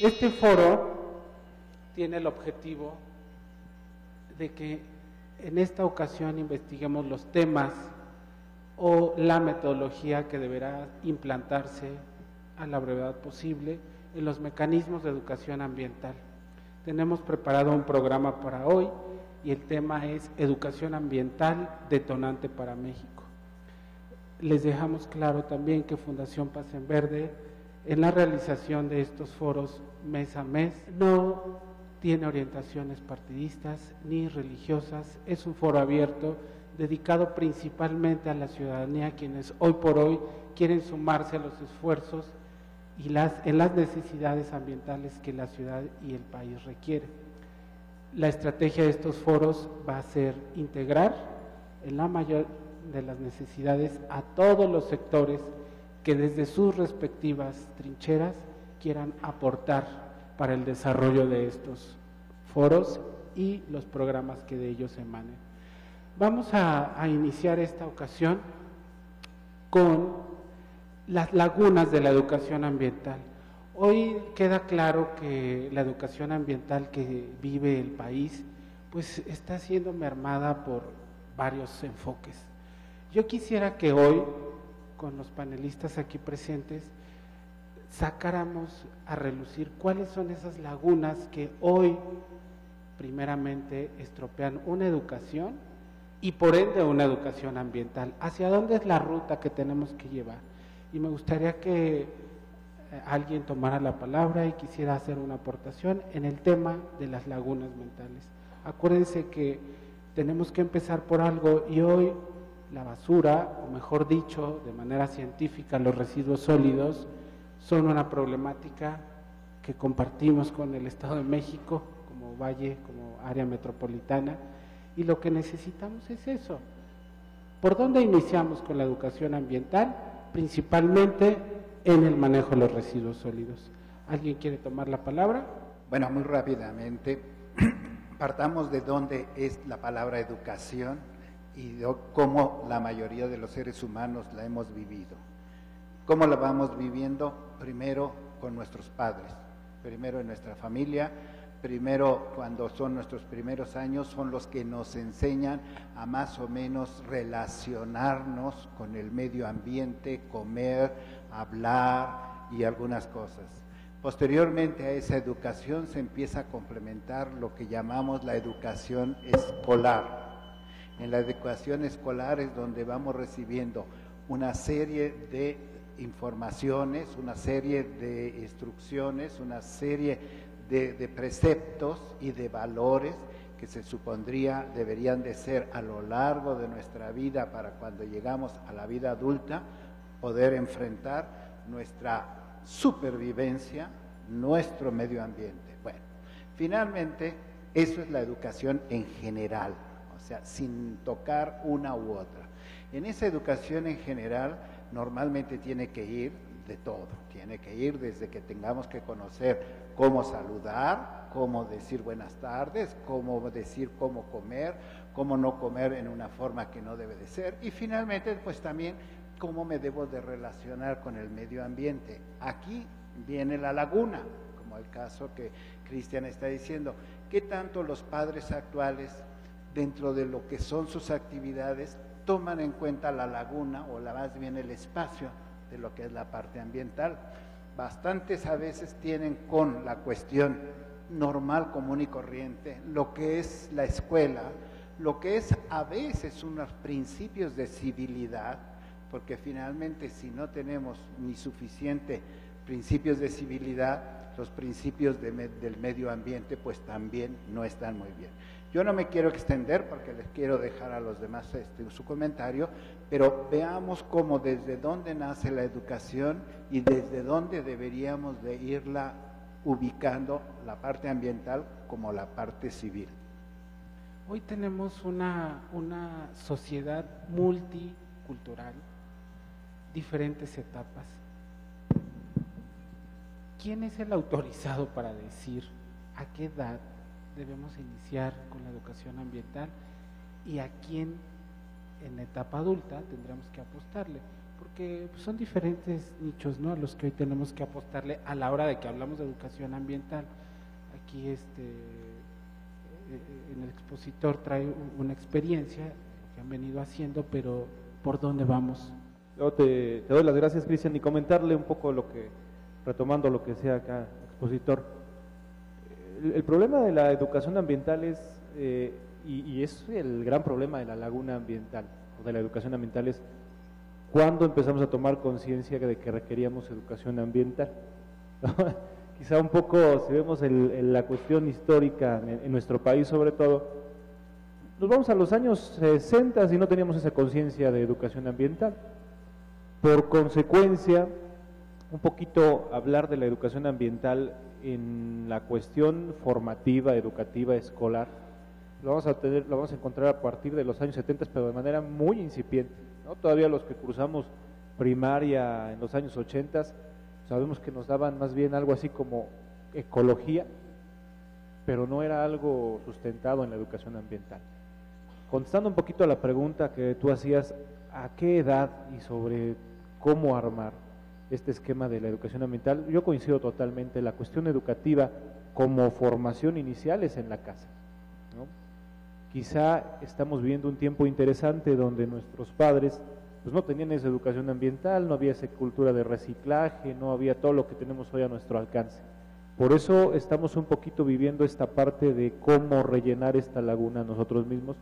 Este foro tiene el objetivo de que en esta ocasión investiguemos los temas o la metodología que deberá implantarse a la brevedad posible en los mecanismos de educación ambiental. Tenemos preparado un programa para hoy y el tema es Educación Ambiental Detonante para México. Les dejamos claro también que Fundación Paz en Verde, en la realización de estos foros mes a mes, no tiene orientaciones partidistas ni religiosas, es un foro abierto dedicado principalmente a la ciudadanía, quienes hoy por hoy quieren sumarse a los esfuerzos y en las necesidades ambientales que la ciudad y el país requieren. La estrategia de estos foros va a ser integrar en la mayor de las necesidades a todos los sectores que desde sus respectivas trincheras quieran aportar para el desarrollo de estos foros y los programas que de ellos emanen. Vamos a iniciar esta ocasión con las lagunas de la educación ambiental. Hoy queda claro que la educación ambiental que vive el país pues está siendo mermada por varios enfoques. Yo quisiera que hoy, con los panelistas aquí presentes, sacáramos a relucir cuáles son esas lagunas que hoy primeramente estropean una educación y por ende una educación ambiental. ¿Hacia dónde es la ruta que tenemos que llevar? Y me gustaría que alguien tomara la palabra y quisiera hacer una aportación en el tema de las lagunas mentales. Acuérdense que tenemos que empezar por algo y hoy la basura, o mejor dicho, de manera científica, los residuos sólidos, son una problemática que compartimos con el Estado de México, como valle, como área metropolitana, y lo que necesitamos es eso. ¿Por dónde iniciamos con la educación ambiental? Principalmente en el manejo de los residuos sólidos. ¿Alguien quiere tomar la palabra? Bueno, muy rápidamente, partamos de dónde es la palabra educación y de cómo la mayoría de los seres humanos la hemos vivido. ¿Cómo la vamos viviendo? Primero con nuestros padres, primero en nuestra familia, primero cuando son nuestros primeros años, son los que nos enseñan a más o menos relacionarnos con el medio ambiente, comer, hablar y algunas cosas. Posteriormente a esa educación se empieza a complementar lo que llamamos la educación escolar. En la educación escolar es donde vamos recibiendo una serie de informaciones, una serie de instrucciones, una serie de preceptos y de valores que se supondría deberían de ser a lo largo de nuestra vida para cuando llegamos a la vida adulta poder enfrentar nuestra supervivencia, nuestro medio ambiente. Bueno, finalmente eso es la educación en general, o sea, sin tocar una u otra. En esa educación en general normalmente tiene que ir de todo, tiene que ir desde que tengamos que conocer cómo saludar, cómo decir buenas tardes, cómo decir cómo comer, cómo no comer en una forma que no debe de ser y finalmente pues también cómo me debo de relacionar con el medio ambiente. Aquí viene la laguna, como el caso que Cristian está diciendo, ¿qué tanto los padres actuales dentro de lo que son sus actividades toman en cuenta la laguna o más bien el espacio de lo que es la parte ambiental? Bastantes a veces tienen con la cuestión normal, común y corriente, lo que es la escuela, lo que es a veces unos principios de civilidad, porque finalmente si no tenemos ni suficiente principios de civilidad, los principios del medio ambiente pues también no están muy bien. Yo no me quiero extender porque les quiero dejar a los demás su comentario, pero veamos cómo desde dónde nace la educación y desde dónde deberíamos de irla ubicando la parte ambiental como la parte civil. Hoy tenemos una sociedad multicultural, diferentes etapas. ¿Quién es el autorizado para decir a qué edad debemos iniciar con la educación ambiental y a quién en la etapa adulta tendremos que apostarle? porque pues, son diferentes nichos, ¿no?, a los que hoy tenemos que apostarle a la hora de que hablamos de educación ambiental. Aquí en el expositor trae una experiencia que han venido haciendo, pero ¿por dónde vamos? Yo te doy las gracias, Cristian, y comentarle un poco retomando lo que sea acá, expositor. El problema de la educación ambiental es, y es el gran problema de la laguna ambiental, o de la educación ambiental, es cuando empezamos a tomar conciencia de que requeríamos educación ambiental. Quizá un poco, si vemos la cuestión histórica en nuestro país sobre todo, nos vamos a los años 60 y no teníamos esa conciencia de educación ambiental. Por consecuencia, un poquito hablar de la educación ambiental en la cuestión formativa, educativa, escolar, lo vamos a encontrar a partir de los años 70, pero de manera muy incipiente, ¿no? Todavía los que cursamos primaria en los años 80, sabemos que nos daban más bien algo así como ecología, pero no era algo sustentado en la educación ambiental. Contestando un poquito a la pregunta que tú hacías, ¿a qué edad y sobre cómo armar este esquema de la educación ambiental? Yo coincido totalmente, la cuestión educativa como formación inicial es en la casa, ¿no? Quizá estamos viviendo un tiempo interesante donde nuestros padres pues no tenían esa educación ambiental, no había esa cultura de reciclaje, no había todo lo que tenemos hoy a nuestro alcance. Por eso estamos un poquito viviendo esta parte de cómo rellenar esta laguna nosotros mismos,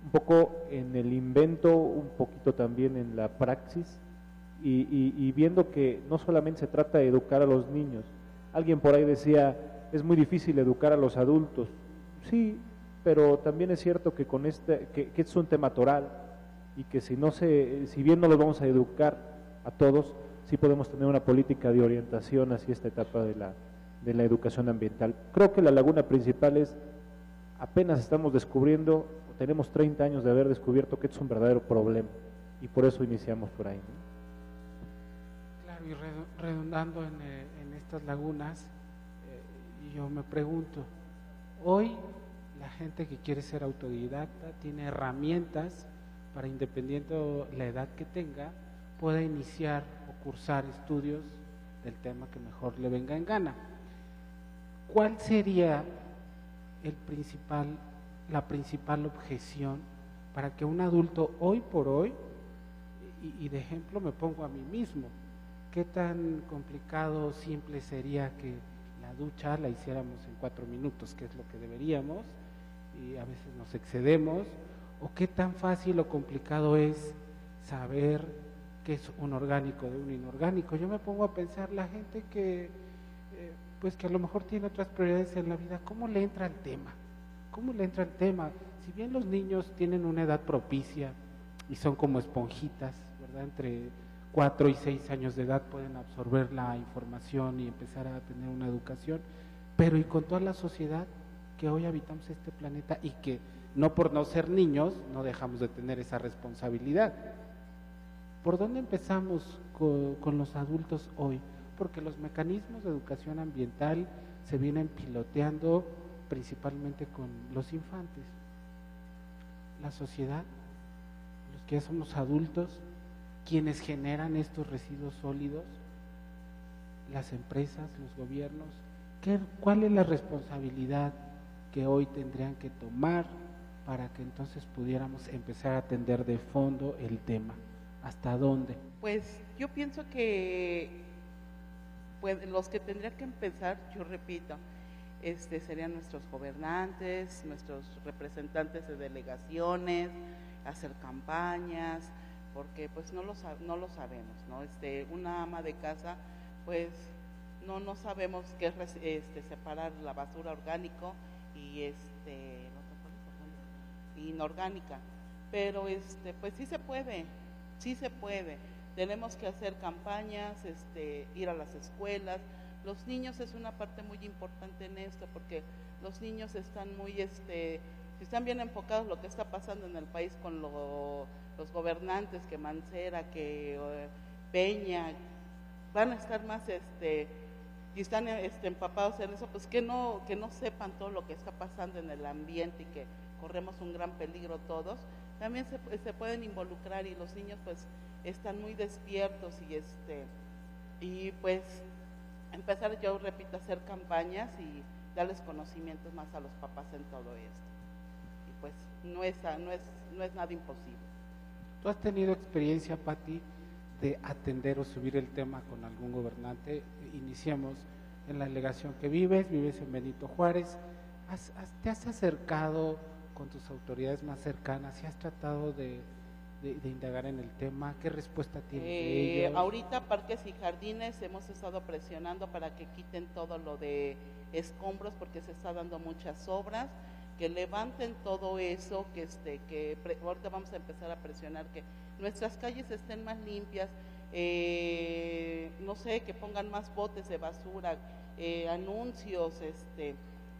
un poco en el invento, un poquito también en la praxis, y viendo que no solamente se trata de educar a los niños. Alguien por ahí decía, es muy difícil educar a los adultos. Sí, pero también es cierto que con que es un tema toral, y que si bien no los vamos a educar a todos, sí podemos tener una política de orientación hacia esta etapa de la educación ambiental. Creo que la laguna principal es, apenas estamos descubriendo, tenemos 30 años de haber descubierto que es un verdadero problema, y por eso iniciamos por ahí, ¿no? Claro, y redundando en estas lagunas, yo me pregunto, hoy la gente que quiere ser autodidacta tiene herramientas para, independiente de la edad que tenga, pueda iniciar o cursar estudios del tema que mejor le venga en gana. ¿Cuál sería la principal objeción para que un adulto hoy por hoy, y de ejemplo me pongo a mí mismo, qué tan complicado o simple sería que la ducha la hiciéramos en 4 minutos, que es lo que deberíamos, y a veces nos excedemos, o qué tan fácil o complicado es saber qué es un orgánico de un inorgánico? Yo me pongo a pensar, la gente que pues que a lo mejor tiene otras prioridades en la vida, ¿cómo le entra el tema? ¿Cómo le entra el tema? Si bien los niños tienen una edad propicia y son como esponjitas, ¿verdad? Entre 4 y 6 años de edad pueden absorber la información y empezar a tener una educación, pero y con toda la sociedad que hoy habitamos este planeta, y que no por no ser niños no dejamos de tener esa responsabilidad. ¿Por dónde empezamos con los adultos hoy? Porque los mecanismos de educación ambiental se vienen piloteando principalmente con los infantes. La sociedad, los que ya somos adultos, quienes generan estos residuos sólidos, las empresas, los gobiernos, ¿cuál es la responsabilidad que hoy tendrían que tomar para que entonces pudiéramos empezar a atender de fondo el tema? ¿Hasta dónde? Pues yo pienso que los que tendrían que empezar, yo repito, serían nuestros gobernantes, nuestros representantes de delegaciones, hacer campañas, porque pues no lo sabemos, ¿no? Una ama de casa, pues no sabemos qué es separar la basura orgánico y inorgánica, pero pues sí se puede. Tenemos que hacer campañas, ir a las escuelas. Los niños es una parte muy importante en esto, porque los niños están si están bien enfocados lo que está pasando en el país con los gobernantes, que Mancera, que Peña, van a estar más y están empapados en eso, pues que no sepan todo lo que está pasando en el ambiente y que corremos un gran peligro todos. también se pueden involucrar, y los niños pues están muy despiertos, y pues empezar, yo repito, a hacer campañas y darles conocimientos más a los papás en todo esto. Y pues no es nada imposible. ¿Tú has tenido experiencia, Pati, de atender o subir el tema con algún gobernante? Iniciamos en la delegación que vives en Benito Juárez. ¿Te has acercado con tus autoridades más cercanas y has tratado de indagar en el tema? ¿Qué respuesta tienen de ellos? Ahorita Parques y Jardines hemos estado presionando para que quiten todo lo de escombros, porque se está dando muchas obras, que levanten todo eso, que ahorita vamos a empezar a presionar que nuestras calles estén más limpias, no sé, que pongan más botes de basura, anuncios,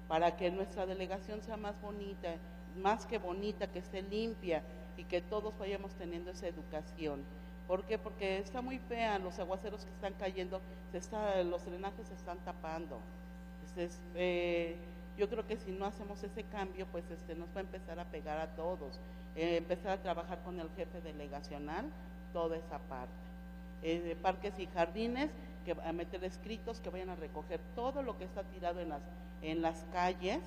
para que nuestra delegación sea más bonita, más que bonita, que esté limpia, y que todos vayamos teniendo esa educación. ¿Por qué? Porque está muy fea, los aguaceros que están cayendo, los drenajes se están tapando. Entonces, yo creo que si no hacemos ese cambio, pues nos va a empezar a pegar a todos. Empezar a trabajar con el jefe delegacional, toda esa parte. Parques y Jardines, que a meter escritos que vayan a recoger todo lo que está tirado en las calles,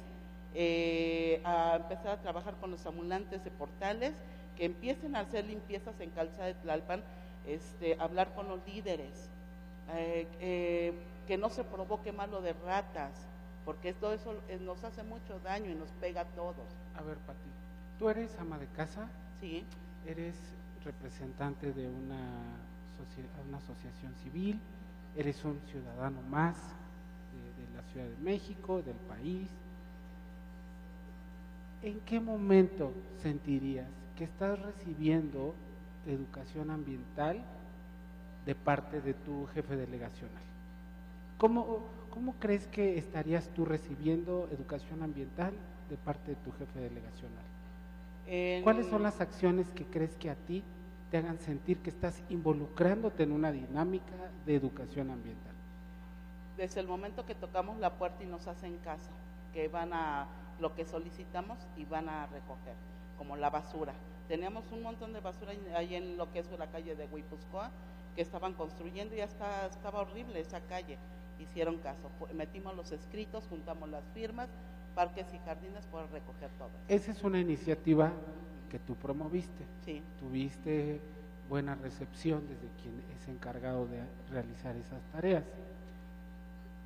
a empezar a trabajar con los ambulantes de Portales, que empiecen a hacer limpiezas en Calzada de Tlalpan, hablar con los líderes, que no se provoque malo de ratas, porque todo eso nos hace mucho daño y nos pega a todos. A ver, Pati, ¿tú eres ama de casa? Sí. ¿Eres representante de una asociación civil? ¿Eres un ciudadano más de la Ciudad de México, del país? ¿En qué momento sentirías que estás recibiendo educación ambiental de parte de tu jefe delegacional? ¿Cómo crees que estarías tú recibiendo educación ambiental de parte de tu jefe delegacional? ¿Cuáles son las acciones que crees que a ti te hagan sentir que estás involucrándote en una dinámica de educación ambiental? Desde el momento que tocamos la puerta y nos hacen caso, que van a lo que solicitamos y van a recoger, como la basura. Teníamos un montón de basura ahí en lo que es la calle de Huipuzcoa, que estaban construyendo y ya estaba horrible esa calle. Hicieron caso, metimos los escritos, juntamos las firmas, Parques y Jardines por recoger todo. Esa es una iniciativa que tú promoviste. Sí. Tuviste buena recepción desde quien es encargado de realizar esas tareas.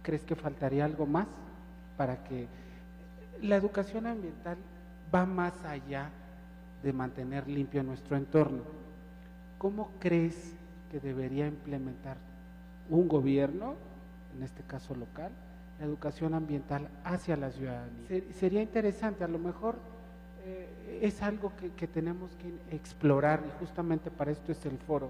¿Crees que faltaría algo más para que la educación ambiental va más allá de mantener limpio nuestro entorno? ¿Cómo crees que debería implementar un gobierno, en este caso local, la educación ambiental hacia la ciudadanía? Sería interesante, a lo mejor es algo que tenemos que explorar, y justamente para esto es el foro,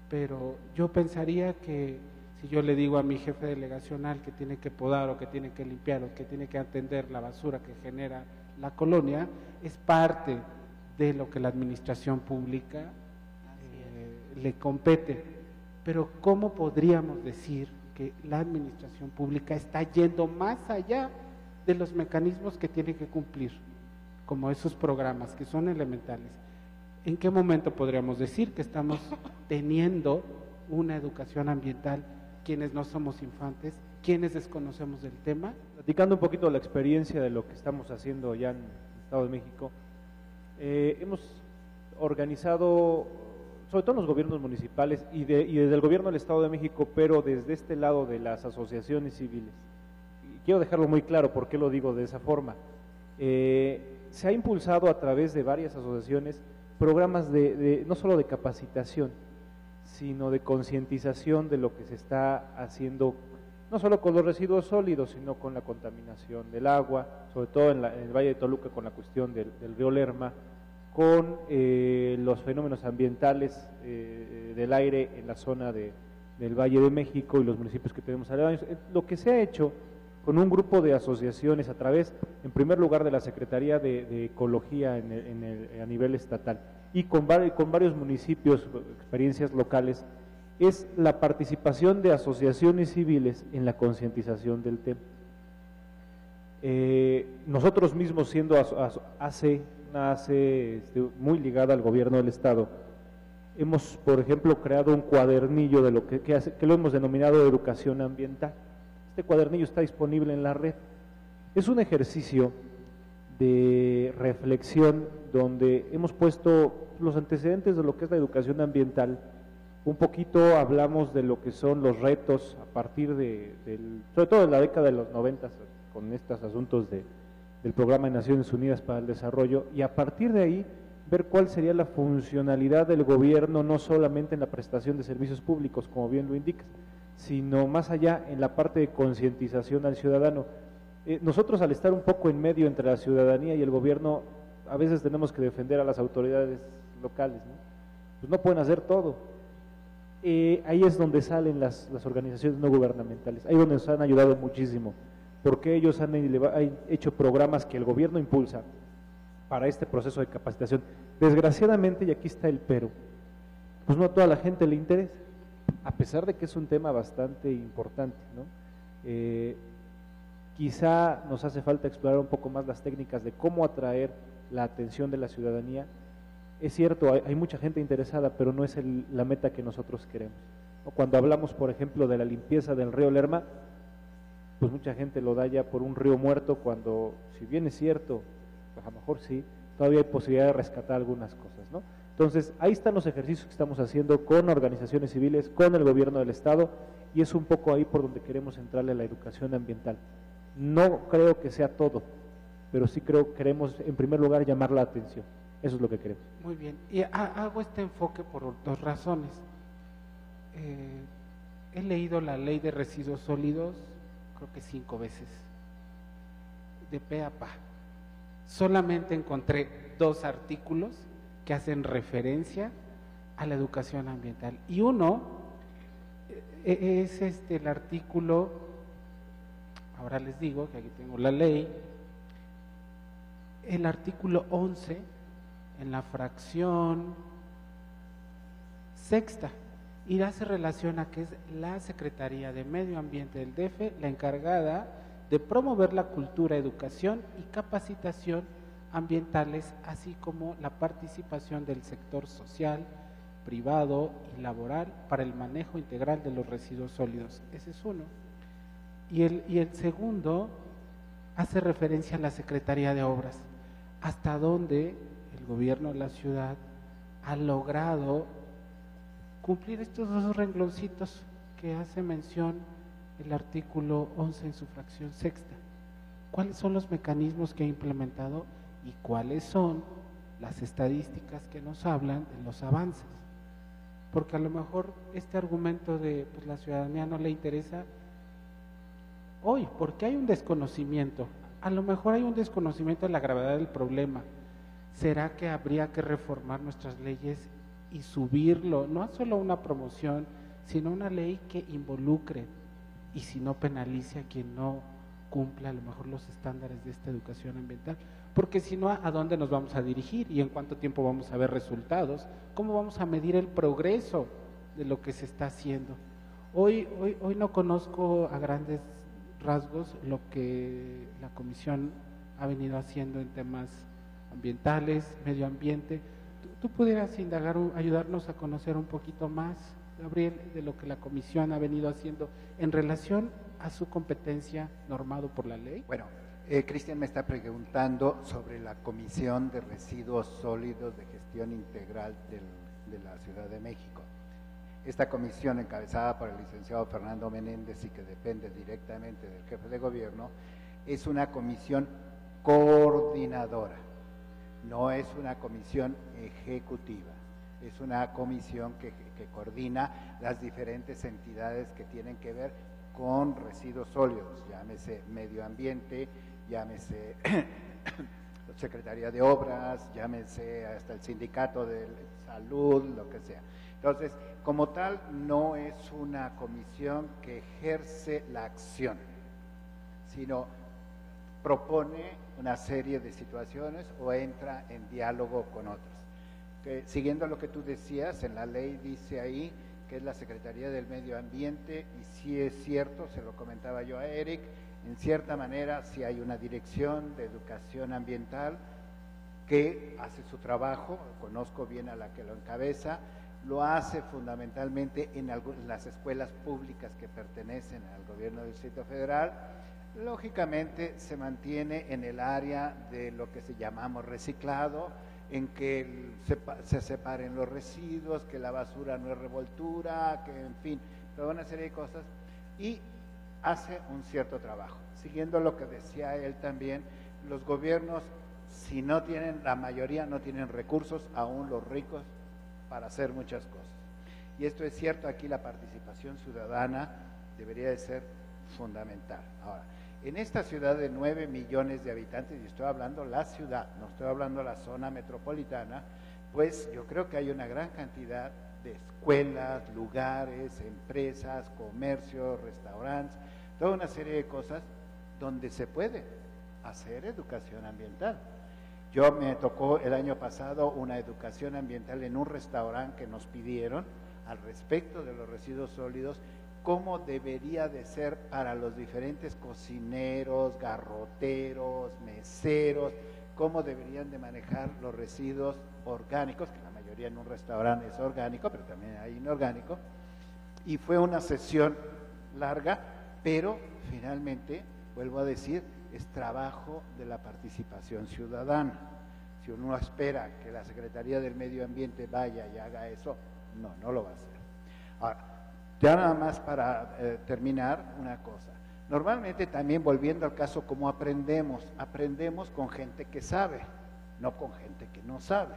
pero yo pensaría que si yo le digo a mi jefe delegacional que tiene que podar o que tiene que limpiar o que tiene que atender la basura que genera la colonia, es parte de lo que la administración pública le compete. Pero ¿cómo podríamos decir que la administración pública está yendo más allá de los mecanismos que tiene que cumplir, como esos programas que son elementales? ¿En qué momento podríamos decir que estamos teniendo una educación ambiental quienes no somos infantes, quienes desconocemos del tema? Platicando un poquito de la experiencia de lo que estamos haciendo ya en el Estado de México, hemos organizado, sobre todo en los gobiernos municipales y desde el gobierno del Estado de México, pero desde este lado de las asociaciones civiles. Y quiero dejarlo muy claro por qué lo digo de esa forma. Se ha impulsado a través de varias asociaciones programas no solo de capacitación, sino de concientización de lo que se está haciendo, no solo con los residuos sólidos, sino con la contaminación del agua, sobre todo en el Valle de Toluca con la cuestión del río Lerma, con los fenómenos ambientales del aire en la zona del Valle de México y los municipios que tenemos aledaños. Lo que se ha hecho con un grupo de asociaciones a través, en primer lugar, de la Secretaría de Ecología a nivel estatal, y con varios municipios, experiencias locales, es la participación de asociaciones civiles en la concientización del tema. Nosotros mismos, siendo AC, nace muy ligada al gobierno del Estado. Hemos, por ejemplo, creado un cuadernillo de lo que lo hemos denominado educación ambiental. Este cuadernillo está disponible en la red. Es un ejercicio de reflexión donde hemos puesto los antecedentes de lo que es la educación ambiental. Un poquito hablamos de lo que son los retos a partir sobre todo de la década de los 90 con estos asuntos del Programa de Naciones Unidas para el Desarrollo, y a partir de ahí ver cuál sería la funcionalidad del gobierno, no solamente en la prestación de servicios públicos, como bien lo indicas, sino más allá en la parte de concientización al ciudadano. Nosotros, al estar un poco en medio entre la ciudadanía y el gobierno, a veces tenemos que defender a las autoridades locales, ¿no? Pues no pueden hacer todo. Ahí es donde salen las organizaciones no gubernamentales, ahí donde nos han ayudado muchísimo, porque ellos han hecho programas que el gobierno impulsa para este proceso de capacitación. Desgraciadamente, y aquí está el pero, pues no a toda la gente le interesa, a pesar de que es un tema bastante importante, ¿no? Quizá nos hace falta explorar un poco más las técnicas de cómo atraer la atención de la ciudadanía. Es cierto, hay mucha gente interesada, pero no es la meta que nosotros queremos. Cuando hablamos, por ejemplo, de la limpieza del río Lerma, pues mucha gente lo da ya por un río muerto, cuando, si bien es cierto, pues a lo mejor sí, todavía hay posibilidad de rescatar algunas cosas, ¿no? Entonces, ahí están los ejercicios que estamos haciendo con organizaciones civiles, con el gobierno del Estado, y es un poco ahí por donde queremos entrarle a la educación ambiental. No creo que sea todo, pero sí queremos en primer lugar llamar la atención. Eso es lo que queremos. Muy bien, y hago este enfoque por dos razones. He leído la ley de residuos sólidos, creo que 5 veces, de pe a pa. Solamente encontré 2 artículos que hacen referencia a la educación ambiental. Y uno es el artículo, ahora les digo que aquí tengo la ley, el artículo 11, en la fracción sexta, y hace relación a que es la Secretaría de Medio Ambiente del DF la encargada de promover la cultura, educación y capacitación ambientales, así como la participación del sector social, privado y laboral para el manejo integral de los residuos sólidos. Ese es uno. Y el segundo hace referencia a la Secretaría de Obras, hasta donde el gobierno de la ciudad ha logrado cumplir estos 2 rengloncitos que hace mención el artículo 11 en su fracción sexta. ¿Cuáles son los mecanismos que ha implementado y cuáles son las estadísticas que nos hablan de los avances? Porque a lo mejor este argumento de pues la ciudadanía no le interesa hoy, porque hay un desconocimiento. A lo mejor hay un desconocimiento de la gravedad del problema. ¿Será que habría que reformar nuestras leyes y subirlo, no solo una promoción, sino una ley que involucre y si no penalice a quien no cumpla a lo mejor los estándares de esta educación ambiental? Porque si no, ¿a dónde nos vamos a dirigir? ¿Y en cuánto tiempo vamos a ver resultados? ¿Cómo vamos a medir el progreso de lo que se está haciendo? Hoy no conozco a grandes rasgos lo que la comisión ha venido haciendo en temas ambientales, medio ambiente. ¿Tú pudieras indagar, ayudarnos a conocer un poquito más, Gabriel, de lo que la comisión ha venido haciendo en relación a su competencia normado por la ley? Bueno, Cristian me está preguntando sobre la Comisión de Residuos Sólidos de Gestión Integral de la Ciudad de México. Esta comisión, encabezada por el licenciado Fernando Menéndez y que depende directamente del jefe de gobierno, es una comisión coordinadora, no es una comisión ejecutiva, es una comisión que coordina las diferentes entidades que tienen que ver con residuos sólidos, llámese medio ambiente, llámese Secretaría de Obras, llámese hasta el sindicato de salud, lo que sea. Entonces, como tal, no es una comisión que ejerce la acción, sino propone una serie de situaciones o entra en diálogo con otras. Siguiendo lo que tú decías, en la ley dice ahí que es la Secretaría del Medio Ambiente, y sí es cierto, se lo comentaba yo a Eric, en cierta manera sí hay una dirección de educación ambiental que hace su trabajo, conozco bien a la que lo encabeza, lo hace fundamentalmente en las escuelas públicas que pertenecen al gobierno del Distrito Federal. Lógicamente se mantiene en el área de lo que se llamamos reciclado, en que se separen los residuos, que la basura no es revoltura, que en fin, toda una serie de cosas, y hace un cierto trabajo. Siguiendo lo que decía él también, los gobiernos, si no tienen, la mayoría no tienen recursos, aún los ricos, para hacer muchas cosas. Y esto es cierto, aquí la participación ciudadana debería de ser fundamental. Ahora, en esta ciudad de 9 millones de habitantes, y estoy hablando la ciudad, no estoy hablando la zona metropolitana, pues yo creo que hay una gran cantidad de escuelas, lugares, empresas, comercios, restaurantes, toda una serie de cosas donde se puede hacer educación ambiental. Yo me tocó el año pasado una educación ambiental en un restaurante que nos pidieron al respecto de los residuos sólidos, cómo debería de ser para los diferentes cocineros, garroteros, meseros, cómo deberían de manejar los residuos orgánicos, que la mayoría en un restaurante es orgánico, pero también hay inorgánico, y fue una sesión larga, pero finalmente, vuelvo a decir, es trabajo de la participación ciudadana. Si uno espera que la Secretaría del Medio Ambiente vaya y haga eso, no lo va a hacer. Ahora, ya nada más para terminar una cosa. Normalmente también, volviendo al caso, ¿cómo aprendemos? Aprendemos con gente que sabe, no con gente que no sabe.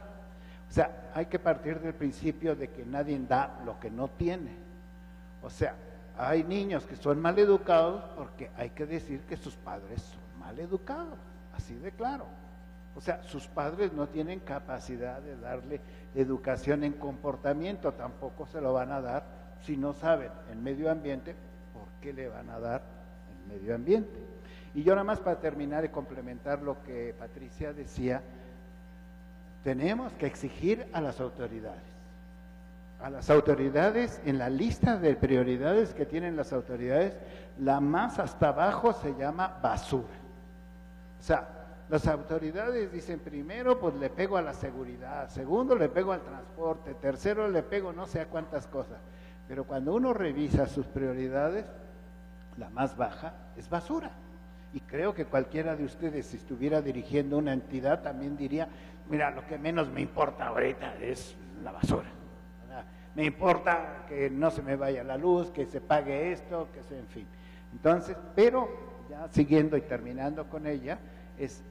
O sea, hay que partir del principio de que nadie da lo que no tiene. O sea, hay niños que son mal educados porque hay que decir que sus padres son mal educados, así de claro. O sea, sus padres no tienen capacidad de darle educación en comportamiento, tampoco se lo van a dar si no saben en medio ambiente. ¿Por qué le van a dar en medio ambiente? Y yo nada más para terminar y complementar lo que Patricia decía, tenemos que exigir a las autoridades. A las autoridades, en la lista de prioridades que tienen las autoridades, la más hasta abajo se llama basura. O sea, las autoridades dicen, primero pues le pego a la seguridad, segundo le pego al transporte, tercero le pego no sé a cuántas cosas. Pero cuando uno revisa sus prioridades, la más baja es basura. Y creo que cualquiera de ustedes, si estuviera dirigiendo una entidad, también diría, mira, lo que menos me importa ahorita es la basura. Me importa que no se me vaya la luz, que se pague esto, que se, en fin. Entonces, pero ya siguiendo y terminando con ella, es,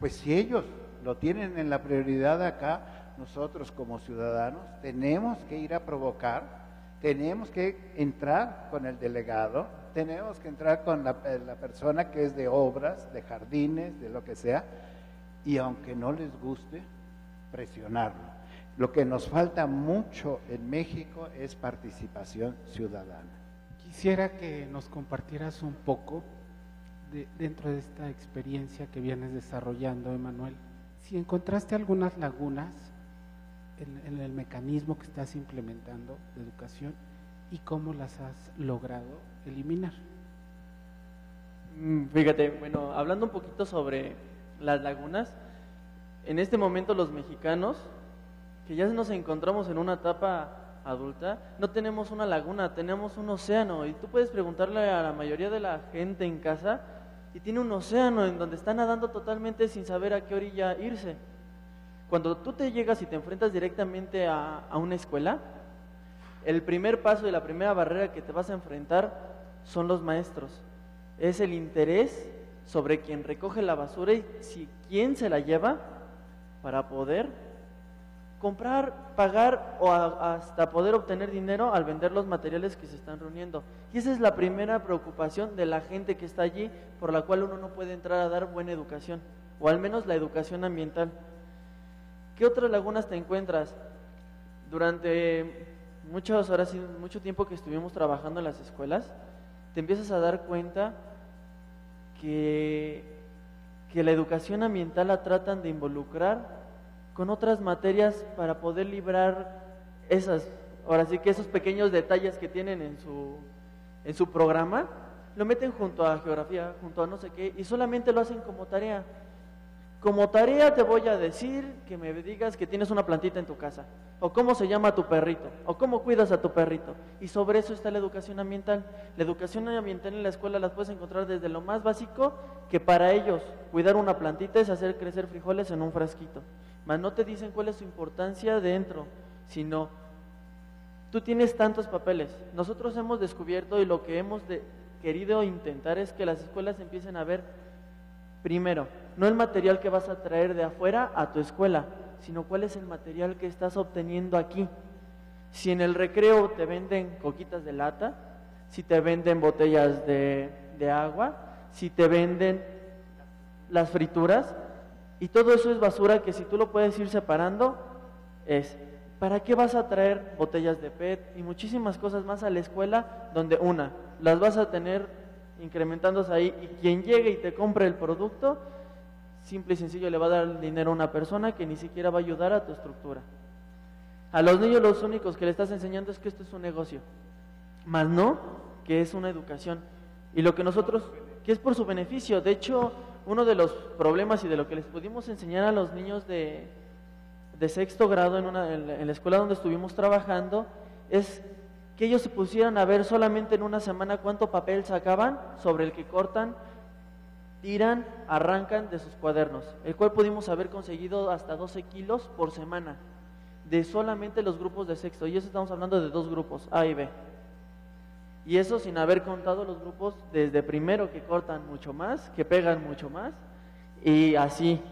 pues si ellos lo tienen en la prioridad acá, nosotros como ciudadanos tenemos que ir a provocar, tenemos que entrar con el delegado, tenemos que entrar con la persona que es de obras, de jardines, de lo que sea, y aunque no les guste, presionarlo. Lo que nos falta mucho en México es participación ciudadana. Quisiera que nos compartieras un poco dentro de esta experiencia que vienes desarrollando, Emanuel, si encontraste algunas lagunas en el mecanismo que estás implementando de educación y cómo las has logrado eliminar. Fíjate, bueno, hablando un poquito sobre las lagunas, en este momento los mexicanos, que ya nos encontramos en una etapa adulta, no tenemos una laguna, tenemos un océano, y tú puedes preguntarle a la mayoría de la gente en casa y tiene un océano en donde está nadando totalmente sin saber a qué orilla irse. Cuando tú te llegas y te enfrentas directamente a una escuela, el primer paso y la primera barrera que te vas a enfrentar son los maestros. Es el interés sobre quien recoge la basura y quién se la lleva para poder comprar, pagar o hasta poder obtener dinero al vender los materiales que se están reuniendo. Y esa es la primera preocupación de la gente que está allí, por la cual uno no puede entrar a dar buena educación, o al menos la educación ambiental. ¿Qué otras lagunas te encuentras? Durante muchas horas y mucho tiempo que estuvimos trabajando en las escuelas, te empiezas a dar cuenta que la educación ambiental la tratan de involucrar con otras materias para poder librar ahora sí que esos pequeños detalles que tienen en su programa, lo meten junto a geografía, junto a no sé qué, y solamente lo hacen como tarea. como tarea te voy a decir que me digas que tienes una plantita en tu casa, o cómo se llama tu perrito, o cómo cuidas a tu perrito. Y sobre eso está la educación ambiental. La educación ambiental en la escuela las puedes encontrar desde lo más básico, que para ellos cuidar una plantita es hacer crecer frijoles en un frasquito. Mas no te dicen cuál es su importancia dentro, sino tú tienes tantos papeles. Nosotros hemos descubierto, y lo que hemos querido intentar es que las escuelas empiecen a ver, primero, no el material que vas a traer de afuera a tu escuela, sino cuál es el material que estás obteniendo aquí. Si en el recreo te venden coquitas de lata, si te venden botellas de agua, si te venden las frituras, y todo eso es basura que si tú lo puedes ir separando, ¿para qué vas a traer botellas de PET y muchísimas cosas más a la escuela donde las vas a tener incrementándose ahí, y quien llegue y te compre el producto, simple y sencillo le va a dar el dinero a una persona que ni siquiera va a ayudar a tu estructura? A los niños los únicos que le estás enseñando es que esto es un negocio, más no que es una educación, y lo que nosotros, que es por su beneficio. De hecho, uno de los problemas y de lo que les pudimos enseñar a los niños de sexto grado en la escuela donde estuvimos trabajando, es que ellos se pusieran a ver solamente en una semana cuánto papel sacaban sobre el que cortan, tiran, arrancan de sus cuadernos, el cual pudimos haber conseguido hasta 12 kilos por semana, de solamente los grupos de sexto, y eso estamos hablando de 2 grupos, A y B. Y eso sin haber contado los grupos desde primero, que cortan mucho más, que pegan mucho más, y así.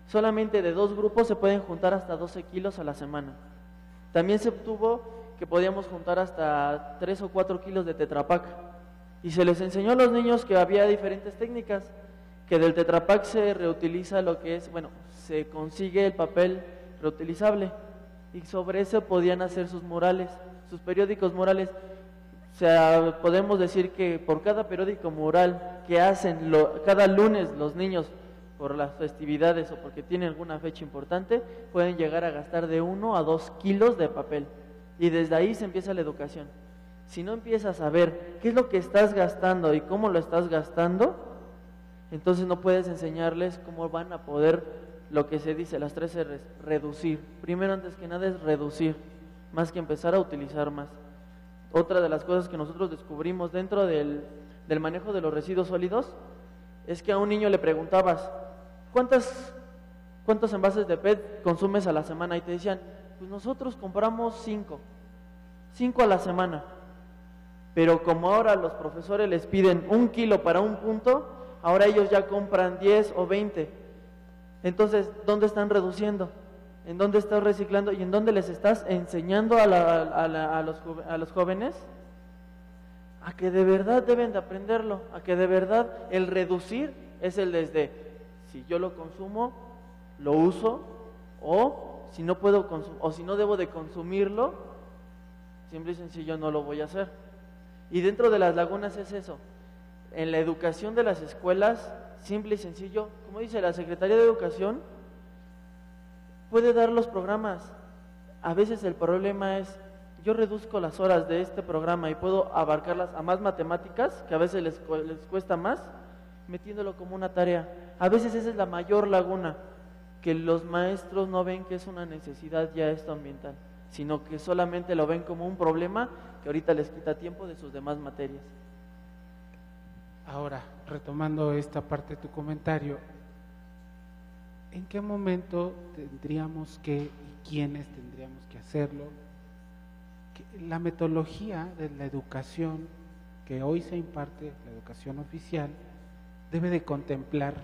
Solamente de 2 grupos se pueden juntar hasta 12 kilos a la semana. También se obtuvo que podíamos juntar hasta 3 o 4 kilos de Tetra Pak. Y se les enseñó a los niños que había diferentes técnicas, que del Tetra Pak se reutiliza lo que es, se consigue el papel reutilizable, y sobre eso podían hacer sus murales, sus periódicos murales. O sea, podemos decir que por cada periódico mural que hacen cada lunes los niños por las festividades o porque tienen alguna fecha importante, pueden llegar a gastar de 1 a 2 kilos de papel. Y desde ahí se empieza la educación. Si no empiezas a ver qué es lo que estás gastando y cómo lo estás gastando, entonces no puedes enseñarles cómo van a poder, lo que se dice, las 3 R's, reducir. Primero, antes que nada, es reducir, más que empezar a utilizar más. Otra de las cosas que nosotros descubrimos dentro del manejo de los residuos sólidos es que a un niño le preguntabas, ¿cuántos envases de PET consumes a la semana? Y te decían, pues nosotros compramos 5 a la semana. Pero como ahora los profesores les piden 1 kilo para un punto, ahora ellos ya compran 10 o 20. Entonces, ¿dónde están reduciendo? ¿En dónde estás reciclando? ¿Y en dónde les estás enseñando a los jóvenes a que de verdad deben de aprenderlo? A que de verdad el reducir es el desde, si yo lo consumo, lo uso, o si no puedo o si no debo de consumirlo, simple y sencillo no lo voy a hacer. Y dentro de las lagunas es eso. En la educación de las escuelas, simple y sencillo, como dice la Secretaría de Educación, puede dar los programas. A veces el problema es, yo reduzco las horas de este programa y puedo abarcarlas a más matemáticas, que a veces les cuesta más, metiéndolo como una tarea. A veces esa es la mayor laguna, que los maestros no ven que es una necesidad ya esto ambiental, sino que solamente lo ven como un problema que ahorita les quita tiempo de sus demás materias. Ahora, retomando esta parte de tu comentario, ¿en qué momento tendríamos que y quiénes tendríamos que hacerlo? La metodología de la educación que hoy se imparte, la educación oficial, debe de contemplar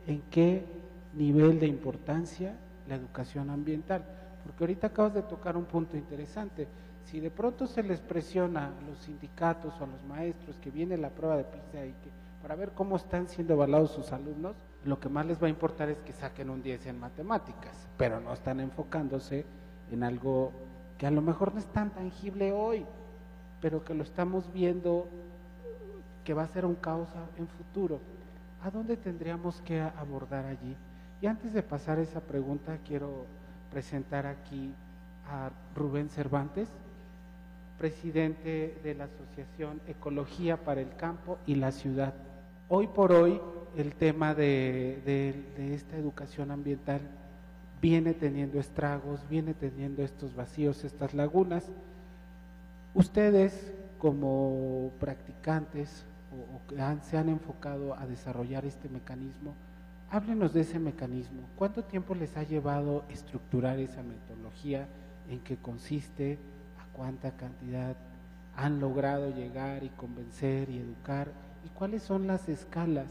en qué nivel de importancia la educación ambiental, porque ahorita acabas de tocar un punto interesante. Si de pronto se les presiona a los sindicatos o a los maestros que viene la prueba de PISA y que para ver cómo están siendo evaluados sus alumnos, lo que más les va a importar es que saquen un 10 en matemáticas, pero no están enfocándose en algo que a lo mejor no es tan tangible hoy, pero que lo estamos viendo que va a ser un caos en futuro. ¿A dónde tendríamos que abordar allí? Y antes de pasar esa pregunta, quiero presentar aquí a Rubén Cervantes, presidente de la Asociación Ecología para el Campo y la Ciudad. Hoy por hoy el tema de esta educación ambiental viene teniendo estragos, viene teniendo estos vacíos, estas lagunas. Ustedes como practicantes o que se han enfocado a desarrollar este mecanismo, háblenos de ese mecanismo. ¿Cuánto tiempo les ha llevado estructurar esa metodología? ¿En qué consiste? ¿A cuánta cantidad han logrado llegar y convencer y educar? ¿Y cuáles son las escalas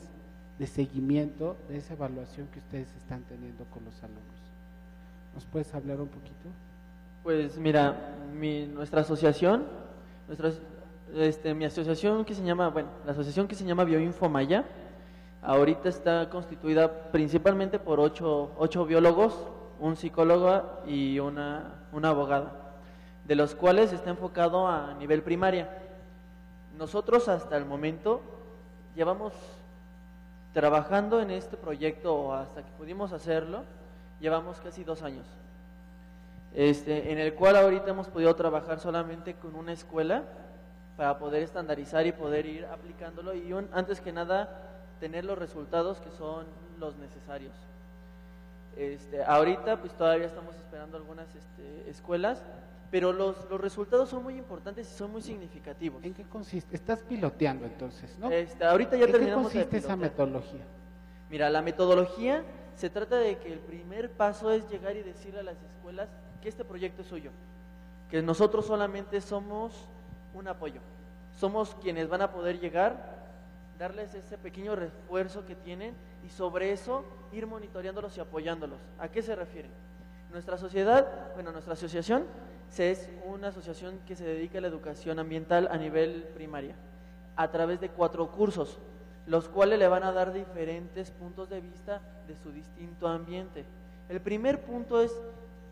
de seguimiento de esa evaluación que ustedes están teniendo con los alumnos? ¿Nos puedes hablar un poquito? Pues mira, nuestra asociación, mi asociación que se llama, la asociación que se llama Bioinfo Maya, ahorita está constituida principalmente por ocho biólogos, un psicólogo y una abogada, de los cuales está enfocado a nivel primaria. Nosotros hasta el momento llevamos trabajando en este proyecto, o hasta que pudimos hacerlo, llevamos casi 2 años, en el cual ahorita hemos podido trabajar solamente con una escuela para poder estandarizar y poder ir aplicándolo y antes que nada tener los resultados que son los necesarios. Ahorita pues todavía estamos esperando algunas escuelas, pero los resultados son muy importantes y son muy significativos. ¿En qué consiste? Estás piloteando entonces, ¿no? Ahorita ya terminamos de ¿En qué consiste esa pilotear. metodología? Mira, la metodología se trata de que el primer paso es llegar y decirle a las escuelas que este proyecto es suyo, que nosotros solamente somos un apoyo, somos quienes van a poder llegar, darles ese pequeño refuerzo que tienen y sobre eso ir monitoreándolos y apoyándolos. ¿A qué se refieren? Nuestra sociedad, nuestra asociación es una asociación que se dedica a la educación ambiental a nivel primaria, a través de 4 cursos, los cuales le van a dar diferentes puntos de vista de su distinto ambiente. El primer punto es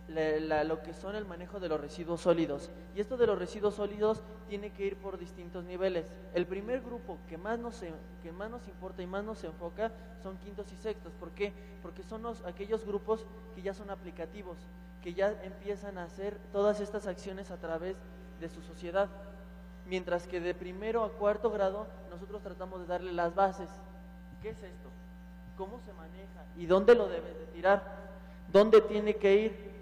lo que son el manejo de los residuos sólidos, y esto de los residuos sólidos tiene que ir por distintos niveles. El primer grupo que más nos importa y más nos enfoca son quintos y sextos. ¿Por qué? Porque son aquellos grupos que ya son aplicativos, que ya empiezan a hacer todas estas acciones a través de su sociedad, mientras que de primero a 4º grado nosotros tratamos de darle las bases. ¿Qué es esto? ¿Cómo se maneja? ¿Y dónde lo debes de tirar? ¿Dónde tiene que ir?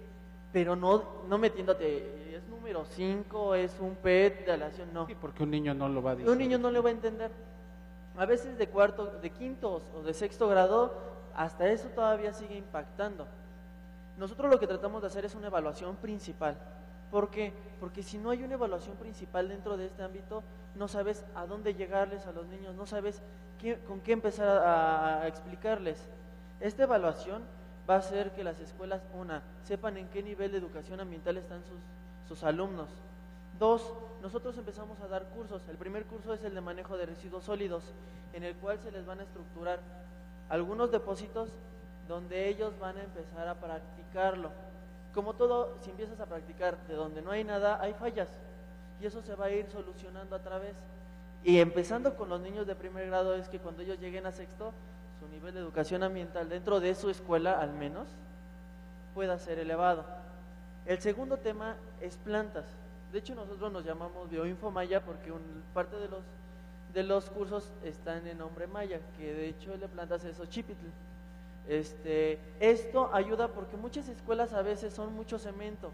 Pero no metiéndote, es número 5, es un PET de aleación, no. Sí, porque un niño no lo va a decir. Un niño no le va a entender. A veces de quinto o de 6º grado, hasta eso todavía sigue impactando. Nosotros lo que tratamos de hacer es una evaluación principal. ¿Por qué? Porque si no hay una evaluación principal dentro de este ámbito, no sabes a dónde llegarles a los niños, no sabes con qué empezar a explicarles. Esta evaluación va a hacer que las escuelas, sepan en qué nivel de educación ambiental están sus alumnos. 2, nosotros empezamos a dar cursos. El primer curso es el de manejo de residuos sólidos, en el cual se les van a estructurar algunos depósitos donde ellos van a empezar a practicarlo. Como todo, si empiezas a practicar de donde no hay nada, hay fallas, y eso se va a ir solucionando a través. Y empezando con los niños de primer grado es que cuando ellos lleguen a 6º, su nivel de educación ambiental dentro de su escuela al menos pueda ser elevado. El segundo tema es plantas. De hecho nosotros nos llamamos Bioinfo Maya porque parte de los cursos están en nombre maya, que de hecho el de plantas es Xochipitl. Esto ayuda porque muchas escuelas a veces son mucho cemento,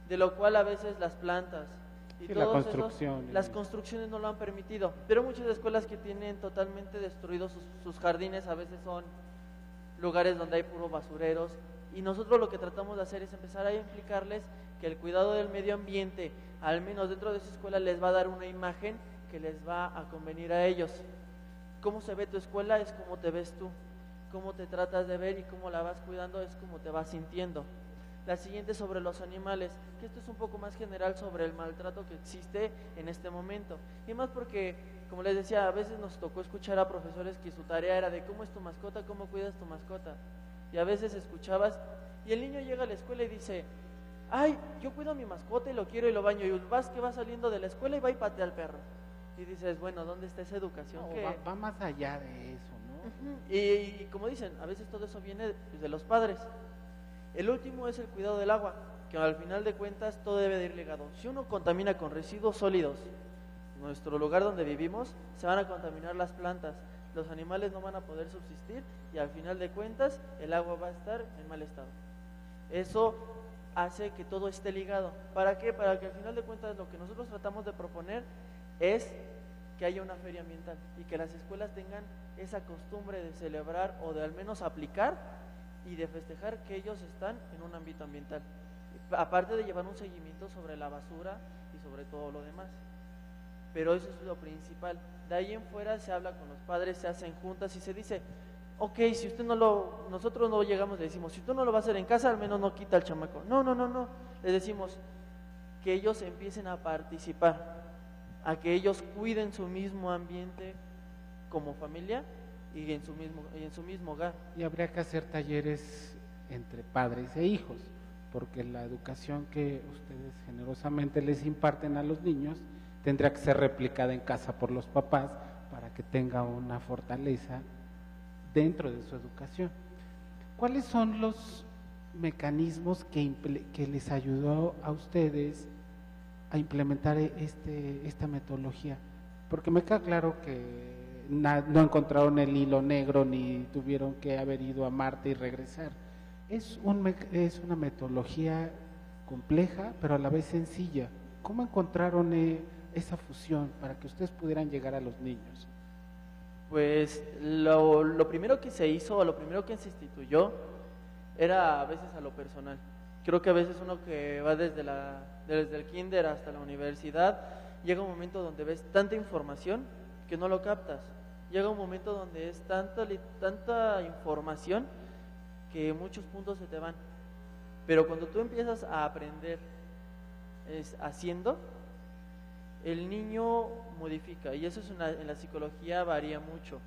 de lo cual a veces las plantas y la construcción, las construcciones no lo han permitido, pero muchas escuelas que tienen totalmente destruidos sus jardines a veces son lugares donde hay puro basureros, y nosotros lo que tratamos de hacer es empezar a implicarles que el cuidado del medio ambiente, al menos dentro de su escuela, les va a dar una imagen que les va a convenir a ellos. Cómo se ve tu escuela es cómo te ves tú, cómo te tratas de ver y cómo la vas cuidando es cómo te vas sintiendo. La siguiente es sobre los animales, que esto es un poco más general sobre el maltrato que existe en este momento. Y más porque, como les decía, a veces nos tocó escuchar a profesores que su tarea era de cómo es tu mascota, cómo cuidas tu mascota. Y a veces escuchabas, y el niño llega a la escuela y dice, ay, yo cuido a mi mascota y lo quiero y lo baño. Y va saliendo de la escuela y va y patea al perro. Y dices, bueno, ¿dónde está esa educación? Va más allá de eso, ¿no? Y como dicen, a veces todo eso viene de los padres. El último es el cuidado del agua, que al final de cuentas todo debe de ir ligado. Si uno contamina con residuos sólidos nuestro lugar donde vivimos, se van a contaminar las plantas. los animales no van a poder subsistir y al final de cuentas el agua va a estar en mal estado. Eso hace que todo esté ligado. ¿Para qué? Para que al final de cuentas lo que nosotros tratamos de proponer es que haya una feria ambiental y que las escuelas tengan esa costumbre de celebrar o de al menos aplicar y de festejar que ellos están en un ámbito ambiental, aparte de llevar un seguimiento sobre la basura y sobre todo lo demás. Pero eso es lo principal. De ahí en fuera se habla con los padres, se hacen juntas y se dice, ok, si usted nosotros no llegamos, le decimos, si usted no lo va a hacer en casa, al menos no quita al chamaco. No, les decimos que ellos empiecen a participar, a que ellos cuiden su mismo ambiente como familia y en su mismo hogar. Y habría que hacer talleres entre padres e hijos, porque la educación que ustedes generosamente les imparten a los niños tendría que ser replicada en casa por los papás para que tenga una fortaleza dentro de su educación. ¿Cuáles son los mecanismos que les ayudó a ustedes a implementar esta metodología? Porque me queda claro que no encontraron el hilo negro ni tuvieron que haber ido a Marte y regresar. Es una metodología compleja, pero a la vez sencilla. ¿Cómo encontraron esa fusión para que ustedes pudieran llegar a los niños? Pues lo primero que se hizo, lo primero que se instituyó, era a veces a lo personal. Creo que a veces uno que va desde el kinder hasta la universidad, llega un momento donde ves tanta información que no lo captas. Llega un momento donde es tanta información que muchos puntos se te van. Pero cuando tú empiezas a aprender haciendo, el niño modifica, y eso en la psicología varía mucho,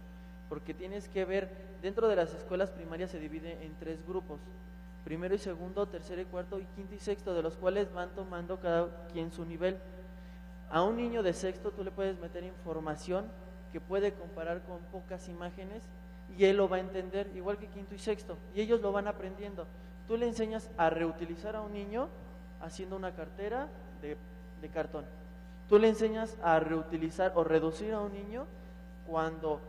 porque tienes que ver, dentro de las escuelas primarias se divide en 3 grupos, primero y segundo, tercero y cuarto, y quinto y sexto, de los cuales van tomando cada quien su nivel. A un niño de sexto tú le puedes meter información que puede comparar con pocas imágenes y él lo va a entender, igual que quinto y sexto, y ellos lo van aprendiendo. Tú le enseñas a reutilizar a un niño haciendo una cartera de cartón. Tú le enseñas a reutilizar o reducir a un niño cuando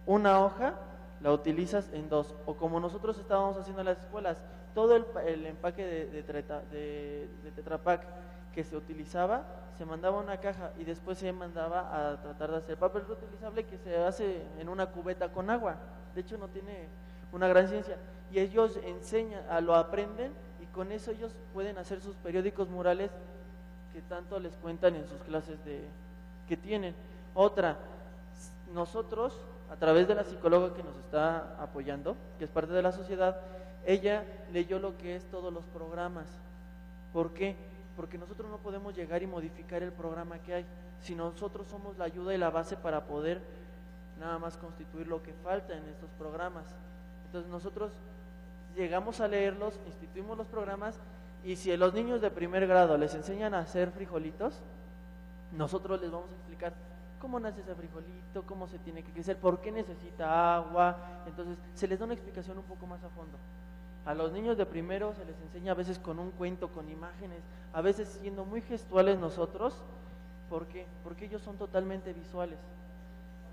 una hoja la utilizas en 2, o como nosotros estábamos haciendo en las escuelas, todo el empaque de Tetra Pak que se utilizaba, se mandaba a una caja y después se mandaba a tratar de hacer papel reutilizable que se hace en una cubeta con agua. De hecho no tiene una gran ciencia, y ellos lo aprenden, y con eso ellos pueden hacer sus periódicos murales que tanto les cuentan en sus clases que tienen. Otra, nosotros, a través de la psicóloga que nos está apoyando, que es parte de la sociedad, ella leyó lo que es todos los programas. ¿Por qué? Porque nosotros no podemos llegar y modificar el programa que hay, si nosotros somos la ayuda y la base para poder nada más constituir lo que falta en estos programas. Entonces nosotros llegamos a leerlos, instituimos los programas, y si a los niños de primer grado les enseñan a hacer frijolitos, nosotros les vamos a explicar cómo nace ese frijolito, cómo se tiene que crecer, por qué necesita agua. Entonces se les da una explicación un poco más a fondo. A los niños de primero se les enseña a veces con un cuento, con imágenes, a veces siendo muy gestuales nosotros. ¿Por qué? Porque ellos son totalmente visuales,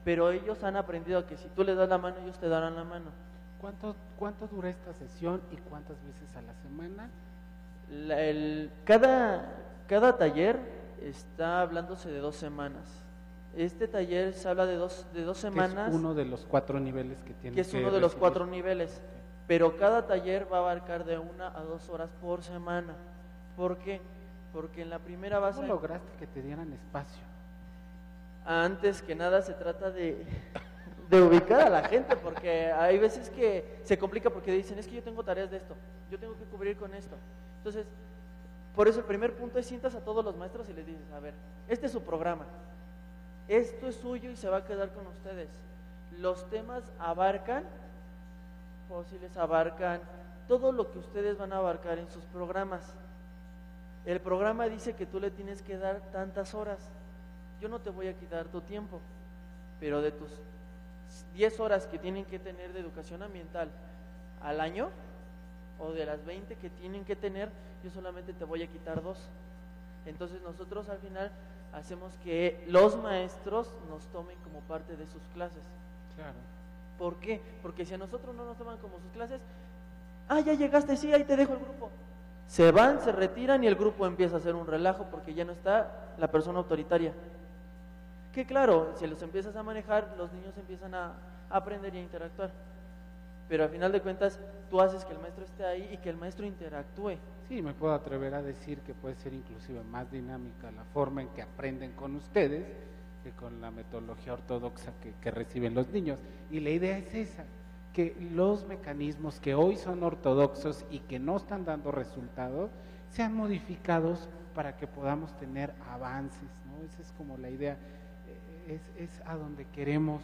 pero ellos han aprendido que si tú les das la mano, ellos te darán la mano. ¿Cuánto dura esta sesión y cuántas veces a la semana? Cada taller está hablándose de 2 semanas. Este taller se habla de dos semanas. Que es uno de los 4 niveles que tiene. Que es uno de los 4 niveles. Pero cada taller va a abarcar de 1 a 2 horas por semana. ¿Por qué? Porque en la primera base. ¿Cómo lograste que te dieran espacio? Antes que nada se trata de ubicar a la gente, porque hay veces que se complica porque dicen, es que yo tengo tareas de esto, yo tengo que cubrir con esto. Entonces, por eso el primer punto es sientas a todos los maestros y les dices, a ver, este es su programa, esto es suyo y se va a quedar con ustedes. Los temas abarcan fósiles, abarcan todo lo que ustedes van a abarcar en sus programas. El programa dice que tú le tienes que dar tantas horas. Yo no te voy a quitar tu tiempo, pero de tus 10 horas que tienen que tener de educación ambiental al año, o de las 20 que tienen que tener, yo solamente te voy a quitar 2. Entonces nosotros al final hacemos que los maestros nos tomen como parte de sus clases. Claro. ¿Por qué? Porque si a nosotros no nos toman como sus clases, ya llegaste, sí, ahí te dejo el grupo. Se van, se retiran y el grupo empieza a hacer un relajo porque ya no está la persona autoritaria. Que claro, si los empiezas a manejar, los niños empiezan a aprender y a interactuar. Pero al final de cuentas, tú haces que el maestro esté ahí y que el maestro interactúe. Sí, me puedo atrever a decir que puede ser inclusive más dinámica la forma en que aprenden con ustedes que con la metodología ortodoxa que reciben los niños. Y la idea es esa, que los mecanismos que hoy son ortodoxos y que no están dando resultado, sean modificados para que podamos tener avances, ¿no? Esa es como la idea, es a donde queremos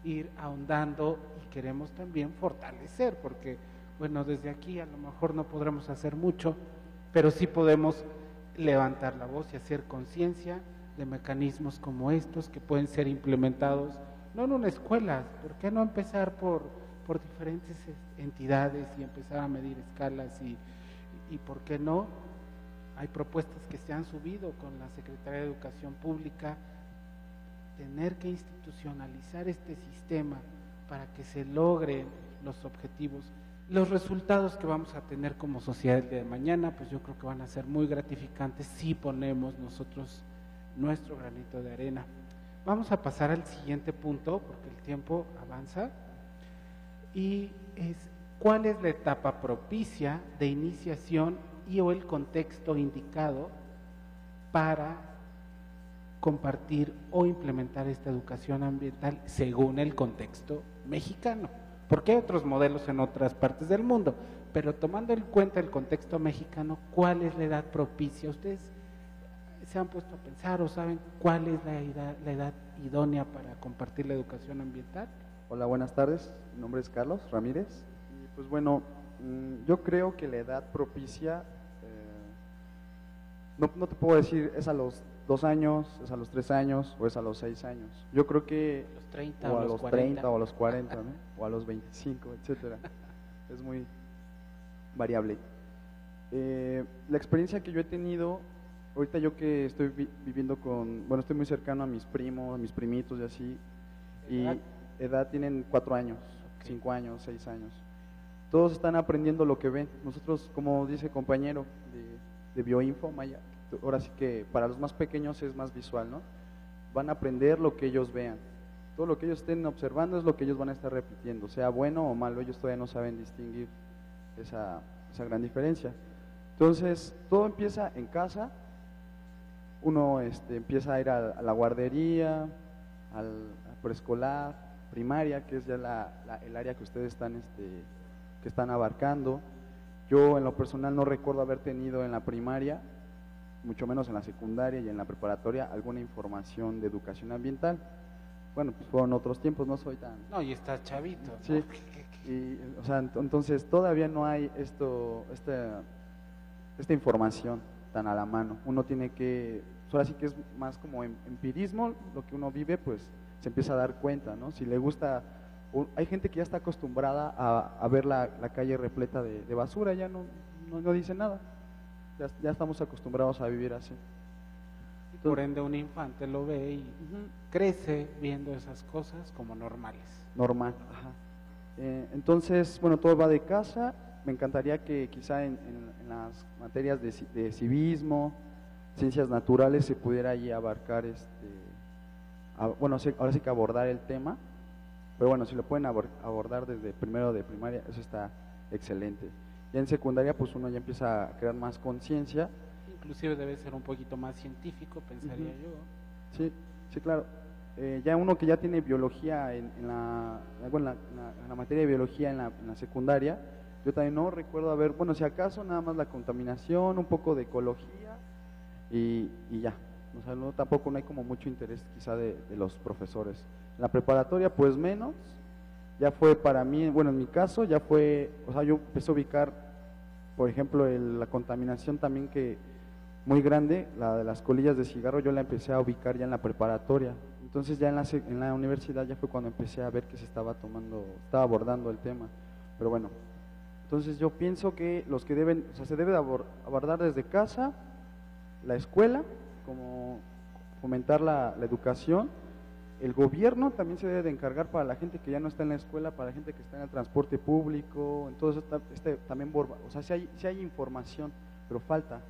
ir ahondando y queremos también fortalecer, porque bueno, desde aquí a lo mejor no podremos hacer mucho, pero sí podemos levantar la voz y hacer conciencia de mecanismos como estos que pueden ser implementados, no en una escuela, ¿por qué no empezar por diferentes entidades y empezar a medir escalas y por qué no? Hay propuestas que se han subido con la Secretaría de Educación Pública, tener que institucionalizar este sistema para que se logren los objetivos. Los resultados que vamos a tener como sociedad el día de mañana, pues yo creo que van a ser muy gratificantes si ponemos nosotros nuestro granito de arena. Vamos a pasar al siguiente punto, porque el tiempo avanza, y es ¿cuál es la etapa propicia de iniciación y o el contexto indicado para compartir o implementar esta educación ambiental según el contexto mexicano? Porque hay otros modelos en otras partes del mundo, pero tomando en cuenta el contexto mexicano, ¿cuál es la edad propicia? ¿Ustedes se han puesto a pensar o saben cuál es la edad idónea para compartir la educación ambiental? Hola, buenas tardes. Mi nombre es Carlos Ramírez. Y pues bueno, yo creo que la edad propicia, no te puedo decir es a los 2 años, es a los 3 años o es a los 6 años. Yo creo que A los 30 o o a los los 40. 30 o a los 40, ¿no? O a los 25, etcétera. Es muy variable. La experiencia que yo he tenido, ahorita yo que estoy viviendo estoy muy cercano a mis primos, a mis primitos y así, y edad tienen 4 años, 5 años, 6 años. Todos están aprendiendo lo que ven. Nosotros, como dice el compañero de Bioinfo, Maya, ahora sí que para los más pequeños es más visual, ¿no? Van a aprender lo que ellos vean. Todo lo que ellos estén observando es lo que ellos van a estar repitiendo, sea bueno o malo. Ellos todavía no saben distinguir esa gran diferencia. Entonces, todo empieza en casa. Uno empieza a ir a la guardería, al preescolar, primaria, que es ya el área que ustedes que están abarcando. Yo en lo personal no recuerdo haber tenido en la primaria, mucho menos en la secundaria y en la preparatoria, alguna información de educación ambiental. Bueno, pues fueron otros tiempos, no soy tan... No, y está chavito. Sí, ¿no? y, o sea, entonces todavía no hay esta información tan a la mano. Uno tiene que, ahora sí que es más como empirismo, lo que uno vive, pues se empieza a dar cuenta, ¿no? Si le gusta, hay gente que ya está acostumbrada a ver la calle repleta de basura, ya no dice nada. Ya estamos acostumbrados a vivir así. Por ende un infante lo ve y crece viendo esas cosas como normales. Normal, ajá. Entonces, bueno, todo va de casa. Me encantaría que quizá en las materias de civismo, ciencias naturales, se pudiera allí abarcar ahora sí que abordar el tema, pero bueno, si lo pueden abordar desde primero de primaria, eso está excelente. Ya en secundaria, pues uno ya empieza a crear más conciencia. Inclusive debe ser un poquito más científico, pensaría yo. Sí, claro. Ya uno que ya tiene biología en la materia de biología en la secundaria, yo también no recuerdo haber, bueno, si acaso nada más la contaminación, un poco de ecología y ya. O sea, tampoco no hay como mucho interés quizá de los profesores. En la preparatoria, pues menos. Ya fue para mí, bueno, en mi caso, ya fue, o sea, yo empecé a ubicar, por ejemplo, la contaminación también que muy grande, la de las colillas de cigarro, yo la empecé a ubicar ya en la preparatoria. Entonces ya en la universidad ya fue cuando empecé a ver que estaba abordando el tema. Pero bueno, entonces yo pienso que se debe de abordar desde casa, la escuela, como fomentar la educación, el gobierno también se debe de encargar para la gente que ya no está en la escuela, para la gente que está en el transporte público, entonces también, o sea, sí hay información, pero falta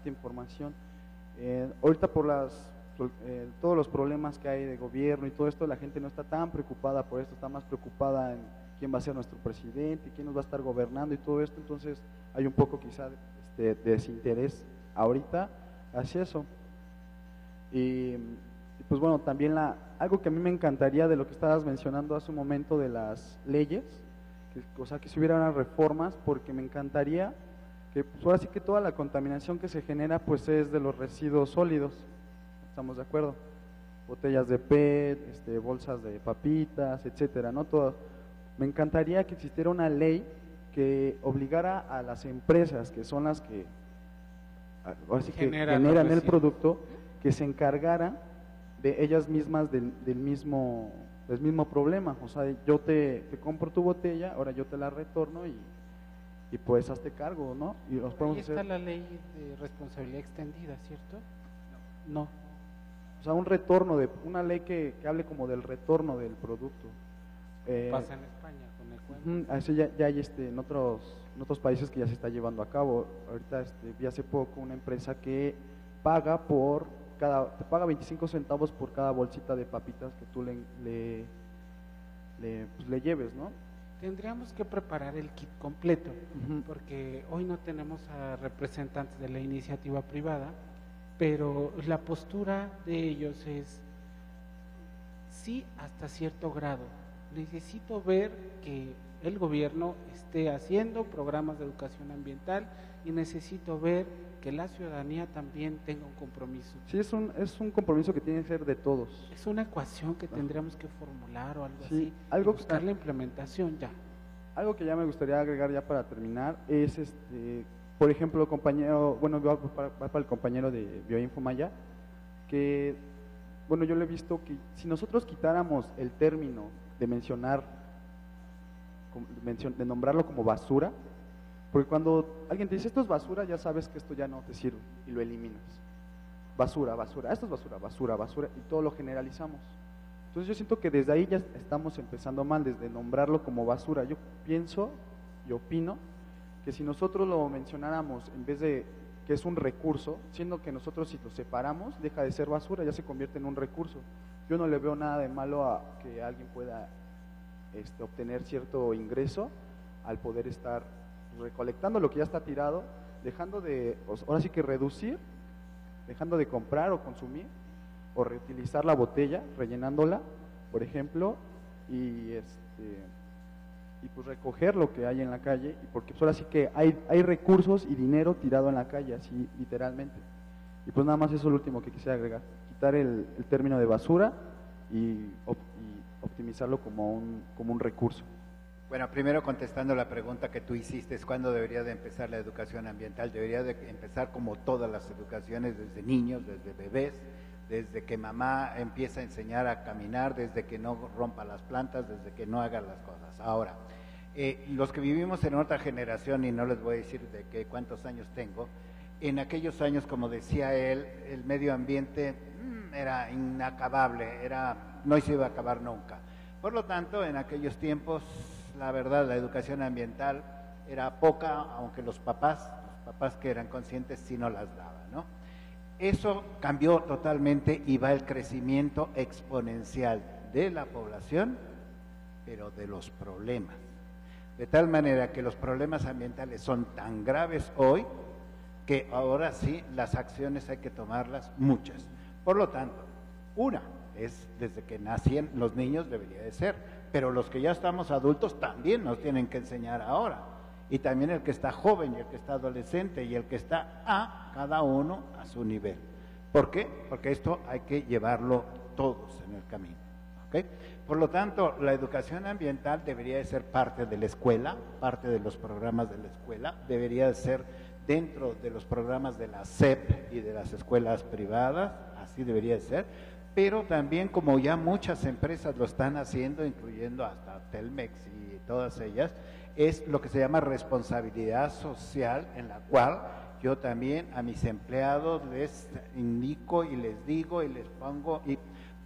información. Ahorita por todos los problemas que hay de gobierno y todo esto, la gente no está tan preocupada por esto, está más preocupada en quién va a ser nuestro presidente, quién nos va a estar gobernando y todo esto, entonces hay un poco quizá de desinterés ahorita hacia eso. Y pues bueno, también algo que a mí me encantaría de lo que estabas mencionando hace un momento de las leyes, o sea, que si hubieran reformas, porque me encantaría que pues ahora sí que toda la contaminación que se genera pues es de los residuos sólidos, estamos de acuerdo, botellas de PET, bolsas de papitas, etcétera, ¿no? Todo. Me encantaría que existiera una ley que obligara a las empresas, que son las que ahora sí que generan el producto, que se encargaran de ellas mismas del mismo problema. O sea, yo te compro tu botella, ahora yo te la retorno y pues hazte cargo, ¿no? Y los podemos Ahí está la ley de responsabilidad extendida, ¿cierto? No. O sea, un retorno, una ley que hable como del retorno del producto. Pasa en España con el cuento. Eso ya hay en otros países que ya se está llevando a cabo. Ahorita vi hace poco una empresa que te paga 25 centavos por cada bolsita de papitas que tú le lleves, ¿no? Tendríamos que preparar el kit completo, porque hoy no tenemos a representantes de la iniciativa privada, pero la postura de ellos es, sí, hasta cierto grado. Necesito ver que el gobierno esté haciendo programas de educación ambiental y necesito ver que la ciudadanía también tenga un compromiso. Sí, es un compromiso que tiene que ser de todos. Es una ecuación que tendríamos que formular o algo sí, así, buscar la implementación ya. Algo que ya me gustaría agregar ya para terminar es, por ejemplo, compañero, bueno, para el compañero de Bioinfo Maya, que, bueno, yo le he visto que si nosotros quitáramos el término de de nombrarlo como basura, porque cuando alguien te dice esto es basura, ya sabes que esto ya no te sirve y lo eliminas. Basura, esto es basura, y todo lo generalizamos. Entonces yo siento que desde ahí ya estamos empezando mal, desde nombrarlo como basura. Yo pienso y opino que si nosotros lo mencionáramos en vez de que es un recurso, siendo que nosotros si lo separamos, deja de ser basura, ya se convierte en un recurso. Yo no le veo nada de malo a que alguien pueda obtener cierto ingreso al poder estar recolectando lo que ya está tirado, dejando de, ahora sí que reducir, dejando de comprar o consumir, o reutilizar la botella, rellenándola, por ejemplo, y pues recoger lo que hay en la calle, y porque pues ahora sí que hay recursos y dinero tirado en la calle, así literalmente. Y pues nada más eso es lo último que quisiera agregar, quitar el término de basura y optimizarlo como un recurso. Bueno, primero contestando la pregunta que tú hiciste, es cuándo debería de empezar la educación ambiental. Debería de empezar como todas las educaciones, desde niños, desde bebés, desde que mamá empieza a enseñar a caminar, desde que no rompa las plantas, desde que no haga las cosas. Ahora, los que vivimos en otra generación, y no les voy a decir de cuántos años tengo, en aquellos años, como decía él, el medio ambiente era inacabable, no se iba a acabar nunca. Por lo tanto, en aquellos tiempos, la verdad, la educación ambiental era poca, aunque los papás que eran conscientes sí no las daban, ¿no? Eso cambió totalmente y va el crecimiento exponencial de la población, pero de los problemas. De tal manera que los problemas ambientales son tan graves hoy que ahora sí las acciones hay que tomarlas muchas. Por lo tanto, una es desde que nacen los niños debería de ser, pero los que ya estamos adultos también nos tienen que enseñar ahora. Y también el que está joven y el que está adolescente y el que está cada uno a su nivel. ¿Por qué? Porque esto hay que llevarlo todos en el camino. ¿Okay? Por lo tanto, la educación ambiental debería de ser parte de la escuela, parte de los programas de la escuela, debería de ser dentro de los programas de la SEP y de las escuelas privadas, así debería de ser, pero también como ya muchas empresas lo están haciendo, incluyendo hasta Telmex y todas ellas, es lo que se llama responsabilidad social, en la cual yo también a mis empleados les indico y les digo y les pongo, y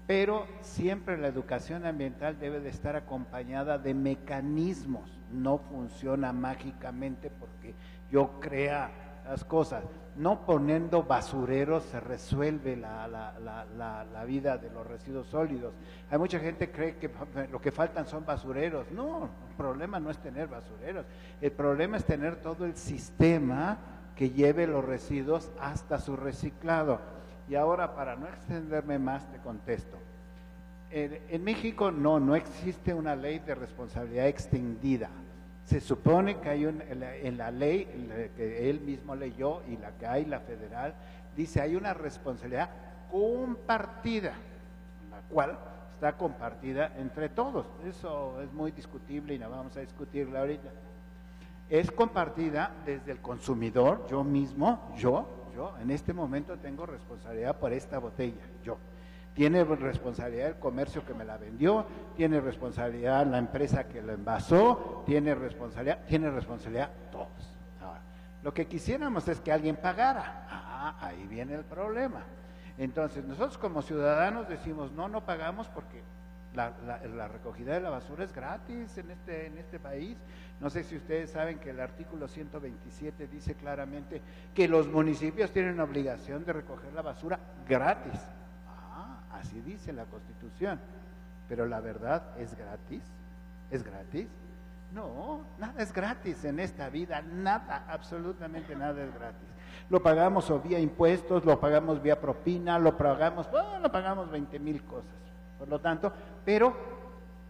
pero siempre la educación ambiental debe de estar acompañada de mecanismos, no funciona mágicamente porque yo crea las cosas. No poniendo basureros se resuelve la vida de los residuos sólidos. Hay mucha gente que cree que lo que faltan son basureros. No, el problema no es tener basureros, el problema es tener todo el sistema que lleve los residuos hasta su reciclado. Y ahora, para no extenderme más, te contesto. En México no existe una ley de responsabilidad extendida. Se supone que hay en la ley que él mismo leyó y la que hay, la federal, dice hay una responsabilidad compartida, la cual está compartida entre todos. Eso es muy discutible y no vamos a discutirla ahorita. Es compartida desde el consumidor, yo mismo, yo en este momento tengo responsabilidad por esta botella, yo. Tiene responsabilidad el comercio que me la vendió, tiene responsabilidad la empresa que lo envasó, tiene responsabilidad todos. Ahora, lo que quisiéramos es que alguien pagara. Ahí viene el problema. Entonces, nosotros como ciudadanos decimos, no pagamos porque la recogida de la basura es gratis en este país. No sé si ustedes saben que el artículo 127 dice claramente que los municipios tienen obligación de recoger la basura gratis. Así dice la Constitución, pero la verdad, ¿es gratis? ¿Es gratis? No, nada es gratis en esta vida, nada, absolutamente nada es gratis. Lo pagamos o vía impuestos, lo pagamos vía propina, lo pagamos 20,000 cosas. Por lo tanto, pero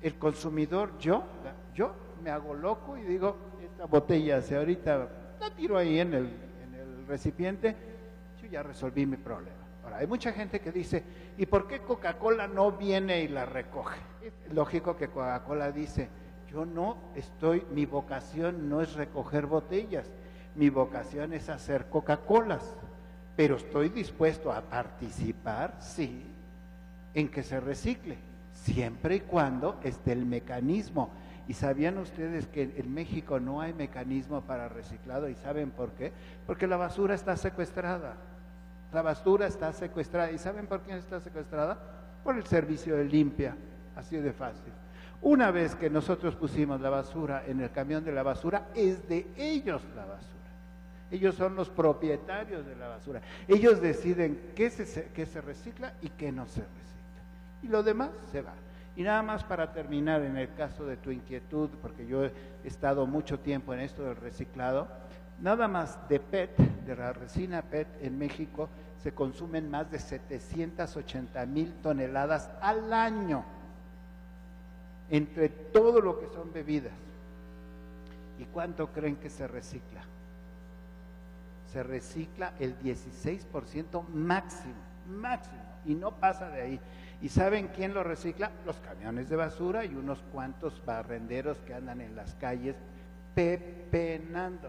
el consumidor, yo me hago loco y digo, esta botella, si ahorita la tiro ahí en el recipiente, yo ya resolví mi problema. Ahora, hay mucha gente que dice, ¿y por qué Coca-Cola no viene y la recoge? Es lógico que Coca-Cola dice, mi vocación no es recoger botellas, mi vocación es hacer Coca-Colas, pero estoy dispuesto a participar, sí, en que se recicle, siempre y cuando esté el mecanismo. ¿Y sabían ustedes que en México no hay mecanismo para reciclado? ¿Y saben por qué? Porque la basura está secuestrada. La basura está secuestrada. ¿Y saben por quién está secuestrada? Por el servicio de limpia, así de fácil. Una vez que nosotros pusimos la basura en el camión de la basura, es de ellos la basura. Ellos son los propietarios de la basura. Ellos deciden qué se recicla y qué no se recicla. Y lo demás se va. Y nada más para terminar, en el caso de tu inquietud, porque yo he estado mucho tiempo en esto del reciclado, nada más de PET, de la resina PET en México, se consumen más de 780,000 toneladas al año, entre todo lo que son bebidas. ¿Y cuánto creen que se recicla? Se recicla el 16% máximo, y no pasa de ahí. ¿Y saben quién lo recicla? Los camiones de basura y unos cuantos barrenderos que andan en las calles pepenando.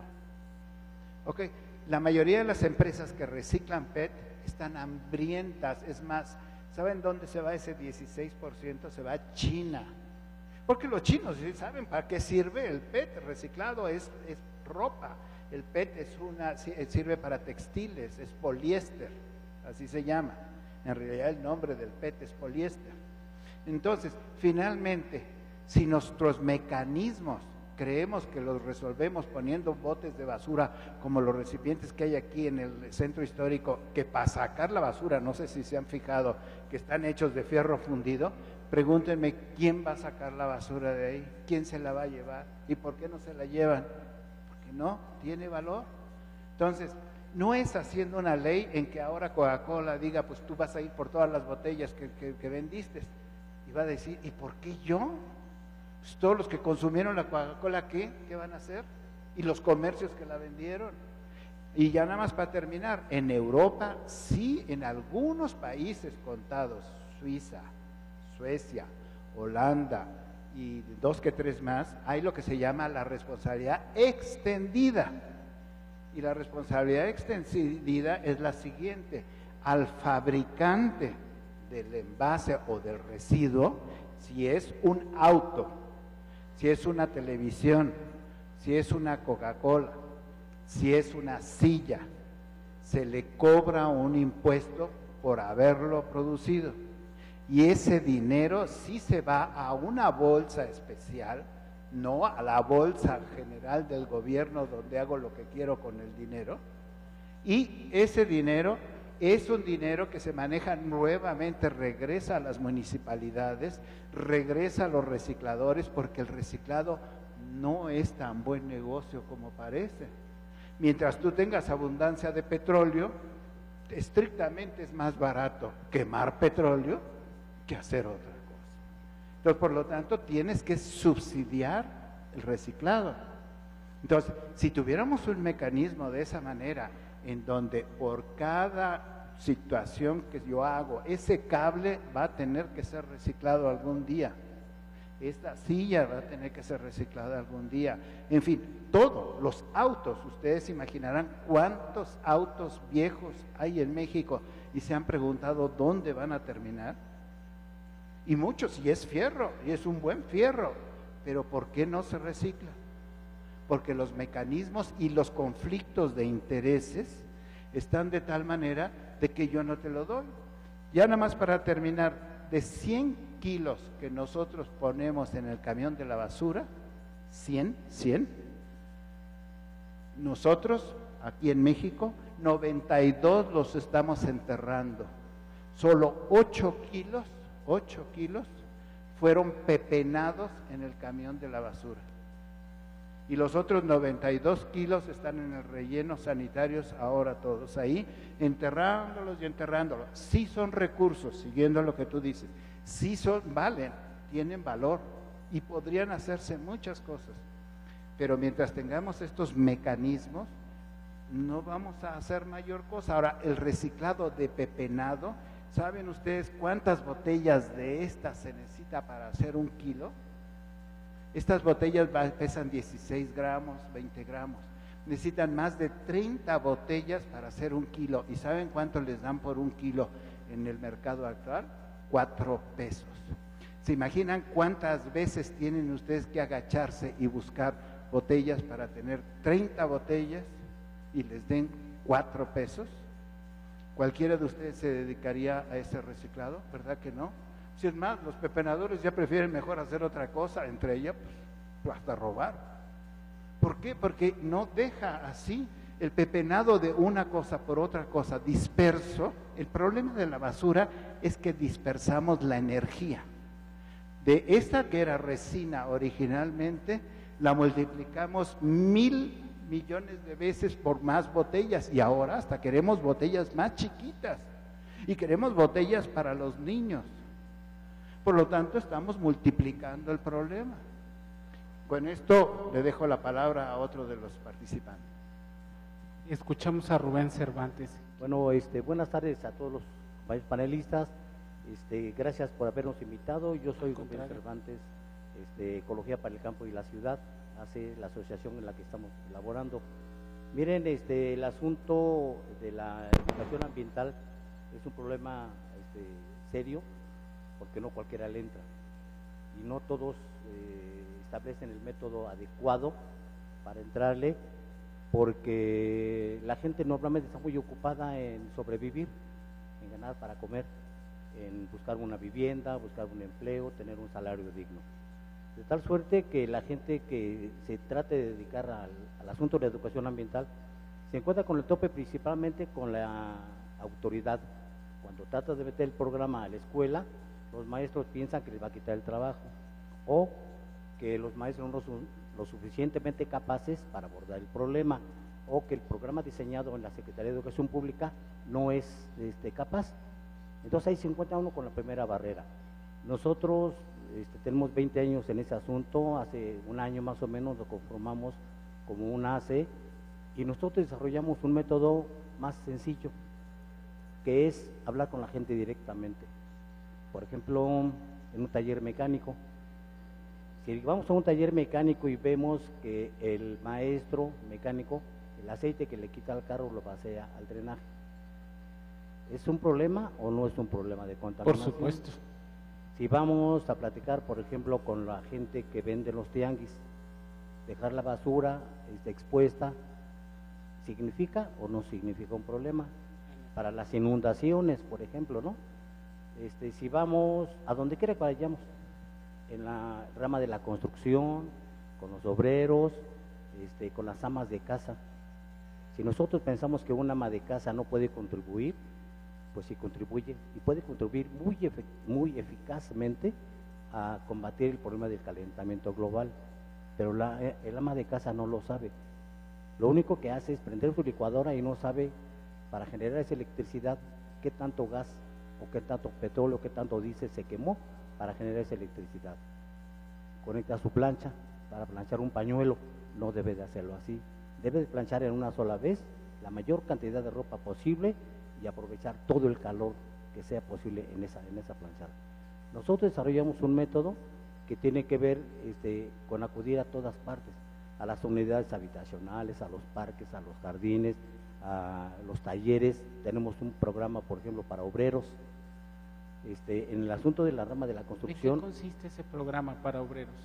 Ok, la mayoría de las empresas que reciclan PET están hambrientas. Es más, ¿saben dónde se va ese 16%? Se va a China. Porque los chinos sí saben para qué sirve el PET reciclado, es ropa. El PET sirve para textiles, es poliéster, así se llama. En realidad el nombre del PET es poliéster. Entonces, finalmente, si nuestros mecanismos creemos que los resolvemos poniendo botes de basura como los recipientes que hay aquí en el centro histórico, que para sacar la basura, no sé si se han fijado, que están hechos de fierro fundido, pregúntenme quién va a sacar la basura de ahí, quién se la va a llevar y por qué no se la llevan, porque no tiene valor. Entonces, no es haciendo una ley en que ahora Coca-Cola diga, pues tú vas a ir por todas las botellas que vendiste, y va a decir, ¿y por qué yo? Pues todos los que consumieron la Coca-Cola, ¿qué van a hacer? Y los comercios que la vendieron. Y ya nada más para terminar, en Europa sí, en algunos países contados, Suiza, Suecia, Holanda y 2 que 3 más, hay lo que se llama la responsabilidad extendida. Y la responsabilidad extendida es la siguiente: al fabricante del envase o del residuo, si es un auto, si es una televisión, si es una Coca-Cola, si es una silla, se le cobra un impuesto por haberlo producido. y ese dinero sí se va a una bolsa especial, no a la bolsa general del gobierno donde hago lo que quiero con el dinero, y ese dinero es un dinero que se maneja nuevamente, regresa a las municipalidades, regresa a los recicladores, porque el reciclado no es tan buen negocio como parece. Mientras tú tengas abundancia de petróleo, estrictamente es más barato quemar petróleo que hacer otra cosa. Entonces, por lo tanto, tienes que subsidiar el reciclado. Entonces, si tuviéramos un mecanismo de esa manera, en donde por cada situación que yo hago, ese cable va a tener que ser reciclado algún día, esta silla va a tener que ser reciclada algún día, en fin, todos los autos, ustedes imaginarán cuántos autos viejos hay en México y se han preguntado dónde van a terminar. Y muchos, y es fierro, y es un buen fierro, pero ¿por qué no se recicla? Porque los mecanismos y los conflictos de intereses están de tal manera de que yo no te lo doy. Ya nada más para terminar, de 100 kilos que nosotros ponemos en el camión de la basura, 100, nosotros aquí en México, 92 los estamos enterrando. Solo 8 kilos fueron pepenados en el camión de la basura. Y los otros 92 kilos están en el relleno sanitarios ahora todos ahí, enterrándolos y enterrándolos. Sí son recursos, siguiendo lo que tú dices, sí valen, tienen valor y podrían hacerse muchas cosas. Pero mientras tengamos estos mecanismos, no vamos a hacer mayor cosa. Ahora, el reciclado de pepenado, ¿saben ustedes cuántas botellas de estas se necesita para hacer 1 kilo? Estas botellas pesan 16 gramos, 20 gramos. Necesitan más de 30 botellas para hacer 1 kilo. ¿Y saben cuánto les dan por 1 kilo en el mercado actual? 4 pesos. ¿Se imaginan cuántas veces tienen ustedes que agacharse y buscar botellas para tener 30 botellas y les den 4 pesos? ¿Cualquiera de ustedes se dedicaría a ese reciclado? ¿Verdad que no? Si es más, los pepenadores ya prefieren mejor hacer otra cosa, entre ellas pues, hasta robar. ¿Por qué? Porque no deja así el pepenado de una cosa por otra cosa disperso. El problema de la basura es que dispersamos la energía. De esta que era resina originalmente, la multiplicamos 1,000 millones de veces por más botellas y ahora hasta queremos botellas más chiquitas y queremos botellas para los niños. Por lo tanto, estamos multiplicando el problema. Con esto le dejo la palabra a otro de los participantes. Escuchamos a Rubén Cervantes. Bueno, buenas tardes a todos los panelistas. Gracias por habernos invitado. Yo soy Rubén Cervantes, Ecología para el Campo y la Ciudad, hace la asociación en la que estamos elaborando. Miren, el asunto de la educación ambiental es un problema serio, porque no cualquiera le entra y no todos establecen el método adecuado para entrarle, porque la gente normalmente está muy ocupada en sobrevivir, en ganar para comer, en buscar una vivienda, buscar un empleo, tener un salario digno. De tal suerte que la gente que se trate de dedicar al asunto de la educación ambiental se encuentra con el tope principalmente con la autoridad. Cuando trata de meter el programa a la escuela, los maestros piensan que les va a quitar el trabajo o que los maestros no son lo suficientemente capaces para abordar el problema o que el programa diseñado en la Secretaría de Educación Pública no es capaz. Entonces ahí se encuentra uno con la primera barrera. Nosotros tenemos 20 años en ese asunto, hace un año más o menos lo conformamos como un ACE y nosotros desarrollamos un método más sencillo, que es hablar con la gente directamente. Por ejemplo, en un taller mecánico, si vamos a un taller mecánico y vemos que el maestro mecánico, el aceite que le quita al carro lo pasea al drenaje, ¿es un problema o no es un problema de contaminación? Por supuesto. Si vamos a platicar, por ejemplo, con la gente que vende los tianguis, dejar la basura expuesta, ¿significa o no significa un problema? Para las inundaciones, por ejemplo, ¿no? Si vamos a donde quiera que vayamos, en la rama de la construcción, con los obreros, con las amas de casa, si nosotros pensamos que una ama de casa no puede contribuir, pues sí contribuye y puede contribuir muy eficazmente a combatir el problema del calentamiento global, pero el ama de casa no lo sabe. Lo único que hace es prender su licuadora y no sabe, para generar esa electricidad, qué tanto gas o qué tanto petróleo, qué tanto diésel se quemó para generar esa electricidad. Conecta su plancha para planchar un pañuelo, no debe de hacerlo así, debe de planchar en una sola vez la mayor cantidad de ropa posible y aprovechar todo el calor que sea posible en esa planchada. Nosotros desarrollamos un método que tiene que ver con acudir a todas partes, a las unidades habitacionales, a los parques, a los jardines, a los talleres. Tenemos un programa, por ejemplo, para obreros. En el asunto de la rama de la construcción. ¿En qué consiste ese programa para obreros?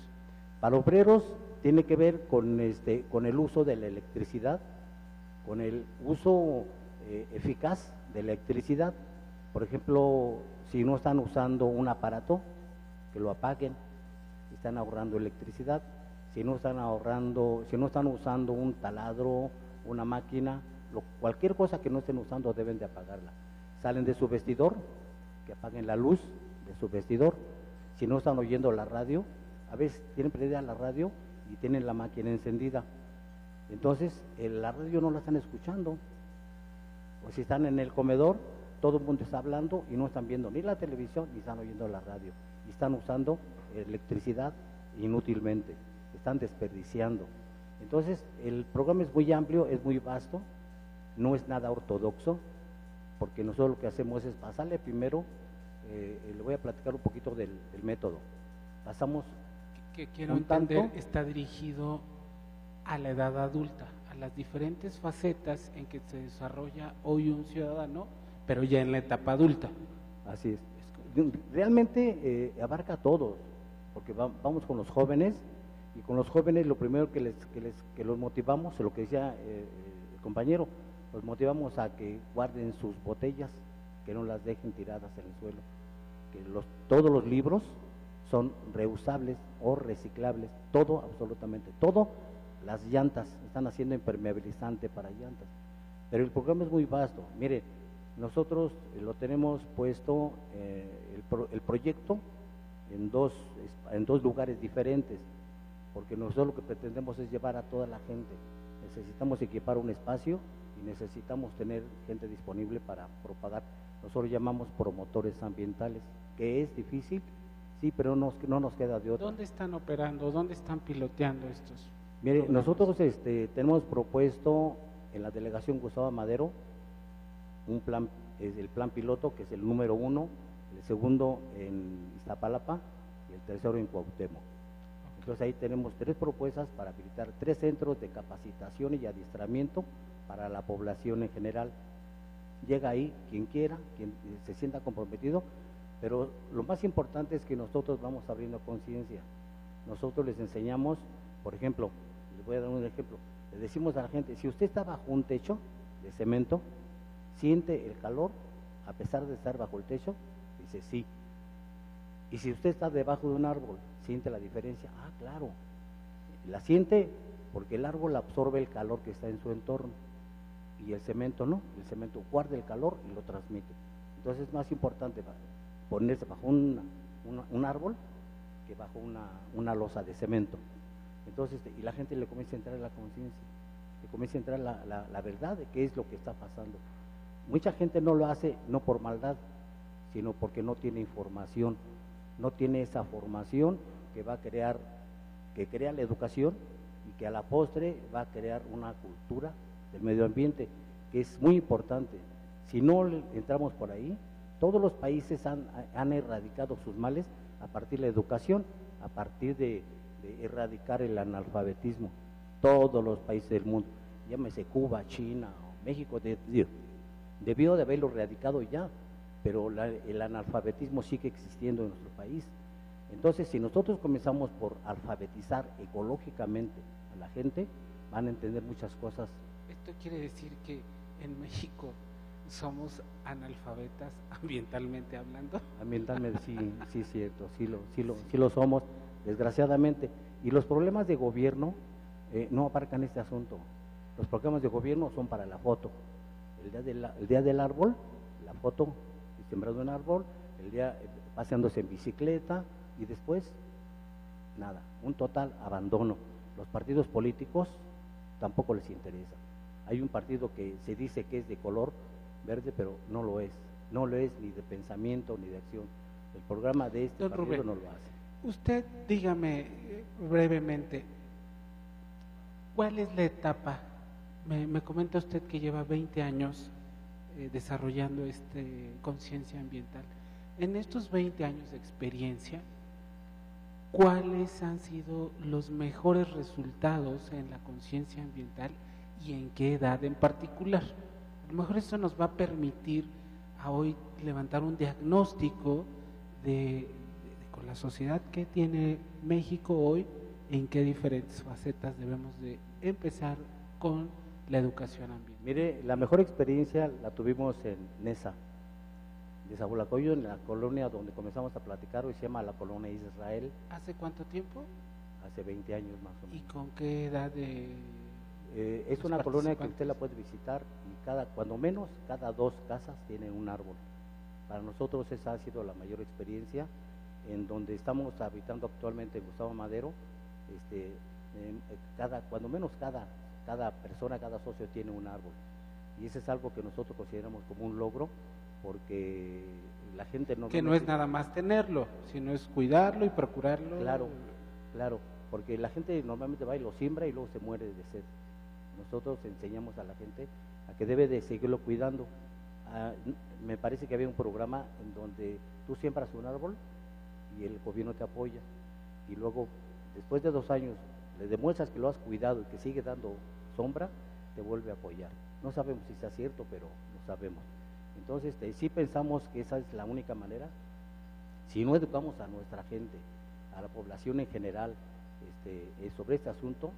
Para obreros tiene que ver con el uso de la electricidad, con el uso eficaz de la electricidad. Por ejemplo, si no están usando un aparato, que lo apaguen, están ahorrando electricidad. Si no están usando un taladro, una máquina, cualquier cosa que no estén usando deben de apagarla. Salen de su vestidor, que apaguen la luz de su vestidor. Si no están oyendo la radio, a veces tienen prendida la radio y tienen la máquina encendida, entonces la radio no la están escuchando. O si están en el comedor, todo el mundo está hablando y no están viendo ni la televisión ni están oyendo la radio, y están usando electricidad inútilmente, están desperdiciando. Entonces el programa es muy amplio, es muy vasto, no es nada ortodoxo, porque nosotros lo que hacemos es pasarle primero, le voy a platicar un poquito del método. Pasamos que quiero entender, está dirigido a la edad adulta, a las diferentes facetas en que se desarrolla hoy un ciudadano, pero ya en la etapa adulta. Así es. Realmente abarca a todos, porque vamos con los jóvenes, y con los jóvenes lo primero que los motivamos, lo que decía el compañero, los motivamos a que guarden sus botellas, que no las dejen tiradas en el suelo, que todos los libros son reusables o reciclables, todo, absolutamente todo. Las llantas, están haciendo impermeabilizante para llantas, pero el programa es muy vasto. Mire, nosotros lo tenemos puesto, el proyecto en dos lugares diferentes, porque nosotros lo que pretendemos es llevar a toda la gente. Necesitamos equipar un espacio y necesitamos tener gente disponible para propagar. Nosotros llamamos promotores ambientales, que es difícil, sí, pero no nos queda de otra. ¿Dónde están operando? ¿Dónde están piloteando estos? Mire, nosotros tenemos propuesto en la delegación Gustavo Madero un plan, el plan piloto, que es el número 1, el segundo en Iztapalapa y el tercero en Cuauhtémoc. Entonces ahí tenemos 3 propuestas para habilitar 3 centros de capacitación y adiestramiento para la población en general. Llega ahí quien quiera, quien se sienta comprometido, pero lo más importante es que nosotros vamos abriendo conciencia. Nosotros les enseñamos, por ejemplo, les voy a dar un ejemplo, le decimos a la gente, si usted está bajo un techo de cemento, ¿siente el calor a pesar de estar bajo el techo? Dice sí. Y si usted está debajo de un árbol, ¿siente la diferencia? Ah, claro, la siente porque el árbol absorbe el calor que está en su entorno y el cemento no, el cemento guarda el calor y lo transmite. Entonces es más importante ponerse bajo un árbol que bajo una losa de cemento. Entonces, y la gente le comienza a entrar la conciencia, le comienza a entrar la verdad de qué es lo que está pasando. Mucha gente no lo hace no por maldad, sino porque no tiene información, no tiene esa formación que va a crear, que crea la educación y que a la postre va a crear una cultura del medio ambiente, que es muy importante. Si no entramos por ahí, todos los países han erradicado sus males a partir de la educación, a partir de erradicar el analfabetismo. Todos los países del mundo, llámese Cuba, China o México, debió de haberlo erradicado ya, pero el analfabetismo sigue existiendo en nuestro país. Entonces, si nosotros comenzamos por alfabetizar ecológicamente a la gente, van a entender muchas cosas. Esto quiere decir que en México somos analfabetas ambientalmente hablando. Ambientalmente sí, cierto, sí lo somos, desgraciadamente. Y los problemas de gobierno no abarcan este asunto. Los programas de gobierno son para la foto. El día del árbol, la foto, sembrando un árbol, el día paseándose en bicicleta y después, nada, un total abandono. Los partidos políticos tampoco les interesa. Hay un partido que se dice que es de color verde, pero no lo es ni de pensamiento ni de acción. El programa de este Don partido Rubén, no lo hace. Usted dígame brevemente, ¿cuál es la etapa? Me comenta usted que lleva 20 años desarrollando conciencia ambiental. En estos 20 años de experiencia, ¿cuáles han sido los mejores resultados en la conciencia ambiental y en qué edad en particular? A lo mejor eso nos va a permitir a hoy levantar un diagnóstico con la sociedad que tiene México hoy, en qué diferentes facetas debemos de empezar con la educación ambiental. Mire, la mejor experiencia la tuvimos en Nesa, de Zabulacoyo, en la colonia donde comenzamos a platicar, hoy se llama la colonia Israel. ¿Hace cuánto tiempo? Hace 20 años más o menos. ¿Y con qué edad es una colonia que usted la puede visitar y cuando menos, cada 2 casas tienen un árbol. Para nosotros esa ha sido la mayor experiencia. En donde estamos habitando actualmente en Gustavo Madero, cuando menos cada persona, cada socio tiene un árbol. Y ese es algo que nosotros consideramos como un logro, porque la gente no... Que no es nada más tenerlo, sino es cuidarlo y procurarlo. Claro, porque la gente normalmente va y lo siembra y luego se muere de sed. Nosotros enseñamos a la gente a que debe de seguirlo cuidando. Me parece que había un programa en donde tú siembras un árbol y el gobierno te apoya, y luego después de 2 años le demuestras que lo has cuidado y que sigue dando sombra, te vuelve a apoyar. No sabemos si sea cierto, pero lo sabemos. Entonces sí pensamos que esa es la única manera. Si no educamos a nuestra gente, a la población en general, sobre este asunto,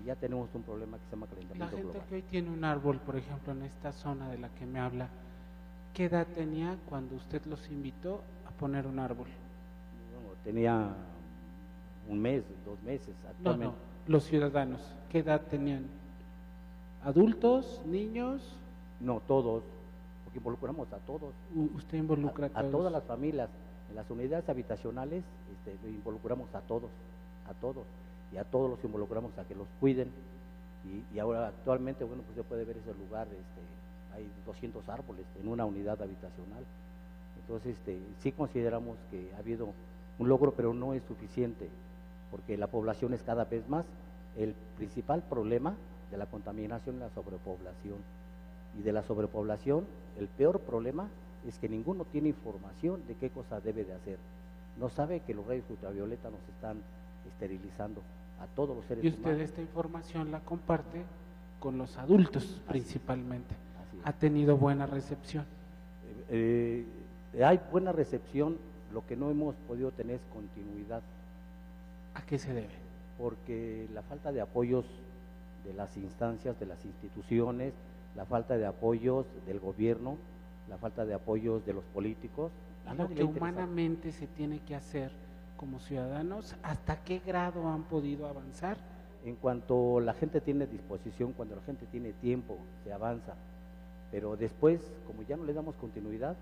ya tenemos un problema que se llama calentamiento global. La gente que hoy tiene un árbol, por ejemplo, en esta zona de la que me habla, ¿qué edad tenía cuando usted los invitó a poner un árbol? Tenía 1 mes, 2 meses actualmente. No, los ciudadanos, ¿qué edad tenían? ¿Adultos, niños? No, todos, porque involucramos a todos. ¿Usted involucra a todas las familias? En las unidades habitacionales involucramos a todos, y a todos los involucramos a que los cuiden. Y ahora actualmente, bueno, pues se puede ver ese lugar, hay 200 árboles en una unidad habitacional. Entonces, sí consideramos que ha habido un logro, pero no es suficiente, porque la población es cada vez más. El principal problema de la contaminación es la sobrepoblación, y de la sobrepoblación el peor problema es que ninguno tiene información de qué cosa debe de hacer. No sabe que los rayos ultravioleta nos están esterilizando a todos los seres humanos. Y usted esta información la comparte con los adultos principalmente. Así es. ¿Ha tenido buena recepción? Hay buena recepción. Lo que no hemos podido tener es continuidad. ¿A qué se debe? Porque la falta de apoyos de las instancias, de las instituciones, la falta de apoyos del gobierno, la falta de apoyos de los políticos. Lo que humanamente se tiene que hacer como ciudadanos, ¿hasta qué grado han podido avanzar? En cuanto la gente tiene disposición, cuando la gente tiene tiempo, se avanza. Pero después, como ya no le damos continuidad,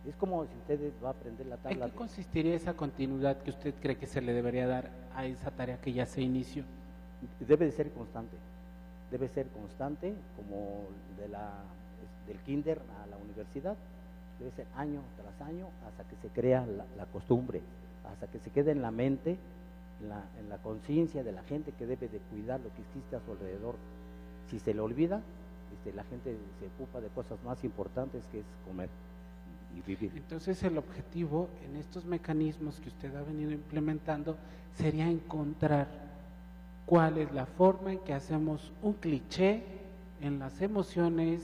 es como si usted va a aprender la tabla. ¿En qué consistiría esa continuidad que usted cree que se le debería dar a esa tarea que ya se inició? Debe de ser constante. Debe ser constante, como del kinder a la universidad. Debe ser año tras año hasta que se crea la costumbre, hasta que se quede en la mente, en la conciencia de la gente que debe de cuidar lo que existe a su alrededor. Si se le olvida, la gente se ocupa de cosas más importantes, que es comer y vivir. Entonces el objetivo en estos mecanismos que usted ha venido implementando sería encontrar cuál es la forma en que hacemos un cliché en las emociones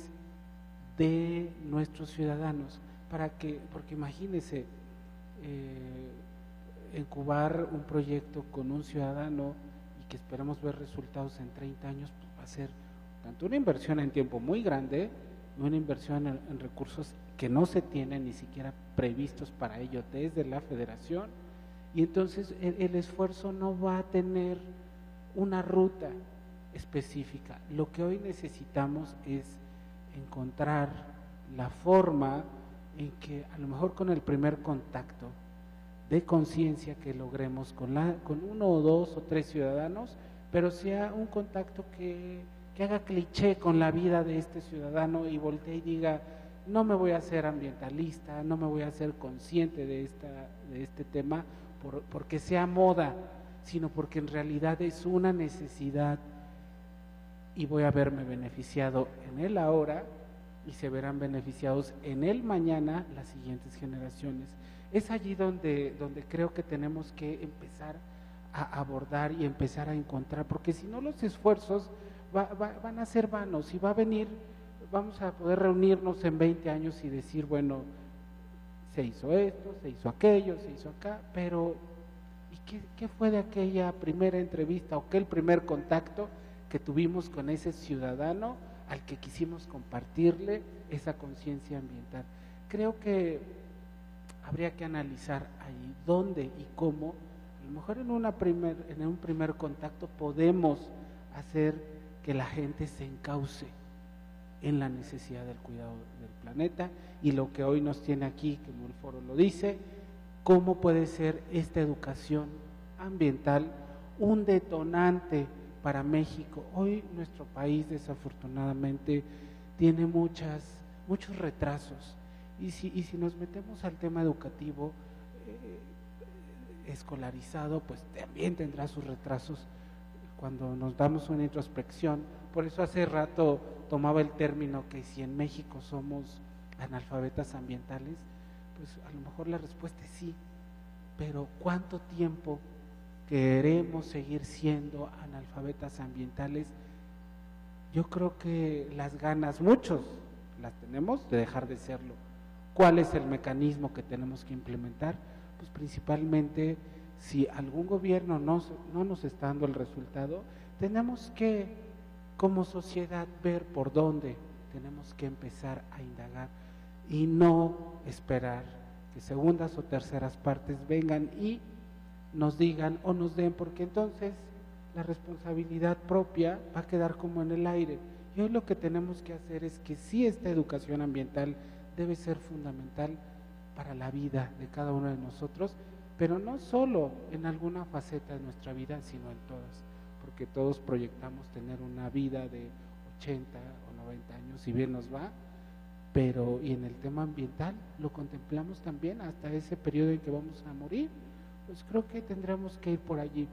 de nuestros ciudadanos, porque imagínese incubar un proyecto con un ciudadano y que esperamos ver resultados en 30 años, pues va a ser tanto una inversión en tiempo muy grande y una inversión en recursos que no se tienen ni siquiera previstos para ello desde la federación, y entonces el esfuerzo no va a tener una ruta específica. Lo que hoy necesitamos es encontrar la forma en que a lo mejor con el primer contacto de conciencia que logremos con 1 o 2 o 3 ciudadanos, pero sea un contacto que haga cliché con la vida de este ciudadano y voltee y diga, no me voy a hacer ambientalista, no me voy a hacer consciente de este tema porque sea moda, sino porque en realidad es una necesidad y voy a verme beneficiado en el ahora y se verán beneficiados en el mañana las siguientes generaciones. Es allí donde creo que tenemos que empezar a abordar y empezar a encontrar, porque si no los esfuerzos van a ser vanos y va a venir, vamos a poder reunirnos en 20 años y decir, bueno, se hizo esto, se hizo aquello, se hizo acá, pero ¿y qué fue de aquella primera entrevista o aquel primer contacto que tuvimos con ese ciudadano al que quisimos compartirle esa conciencia ambiental? Creo que habría que analizar ahí dónde y cómo, a lo mejor en un primer contacto podemos hacer que la gente se encauce en la necesidad del cuidado del planeta y lo que hoy nos tiene aquí, como el foro lo dice, cómo puede ser esta educación ambiental un detonante para México. Hoy nuestro país desafortunadamente tiene muchos retrasos y si nos metemos al tema educativo escolarizado, pues también tendrá sus retrasos cuando nos damos una introspección. Por eso hace rato tomaba el término que si en México somos analfabetas ambientales, pues a lo mejor la respuesta es sí, pero ¿cuánto tiempo queremos seguir siendo analfabetas ambientales? Yo creo que las ganas, muchos las tenemos de dejar de serlo. ¿Cuál es el mecanismo que tenemos que implementar? Pues principalmente, si algún gobierno no nos está dando el resultado, tenemos que, como sociedad, ver por dónde tenemos que empezar a indagar y no esperar que segundas o terceras partes vengan y nos digan o nos den, porque entonces la responsabilidad propia va a quedar como en el aire. Y hoy lo que tenemos que hacer es que sí, esta educación ambiental debe ser fundamental para la vida de cada uno de nosotros, pero no solo en alguna faceta de nuestra vida, sino en todas, porque todos proyectamos tener una vida de 80 o 90 años, si bien nos va, pero y en el tema ambiental lo contemplamos también hasta ese periodo en que vamos a morir. Pues creo que tendremos que ir por allí.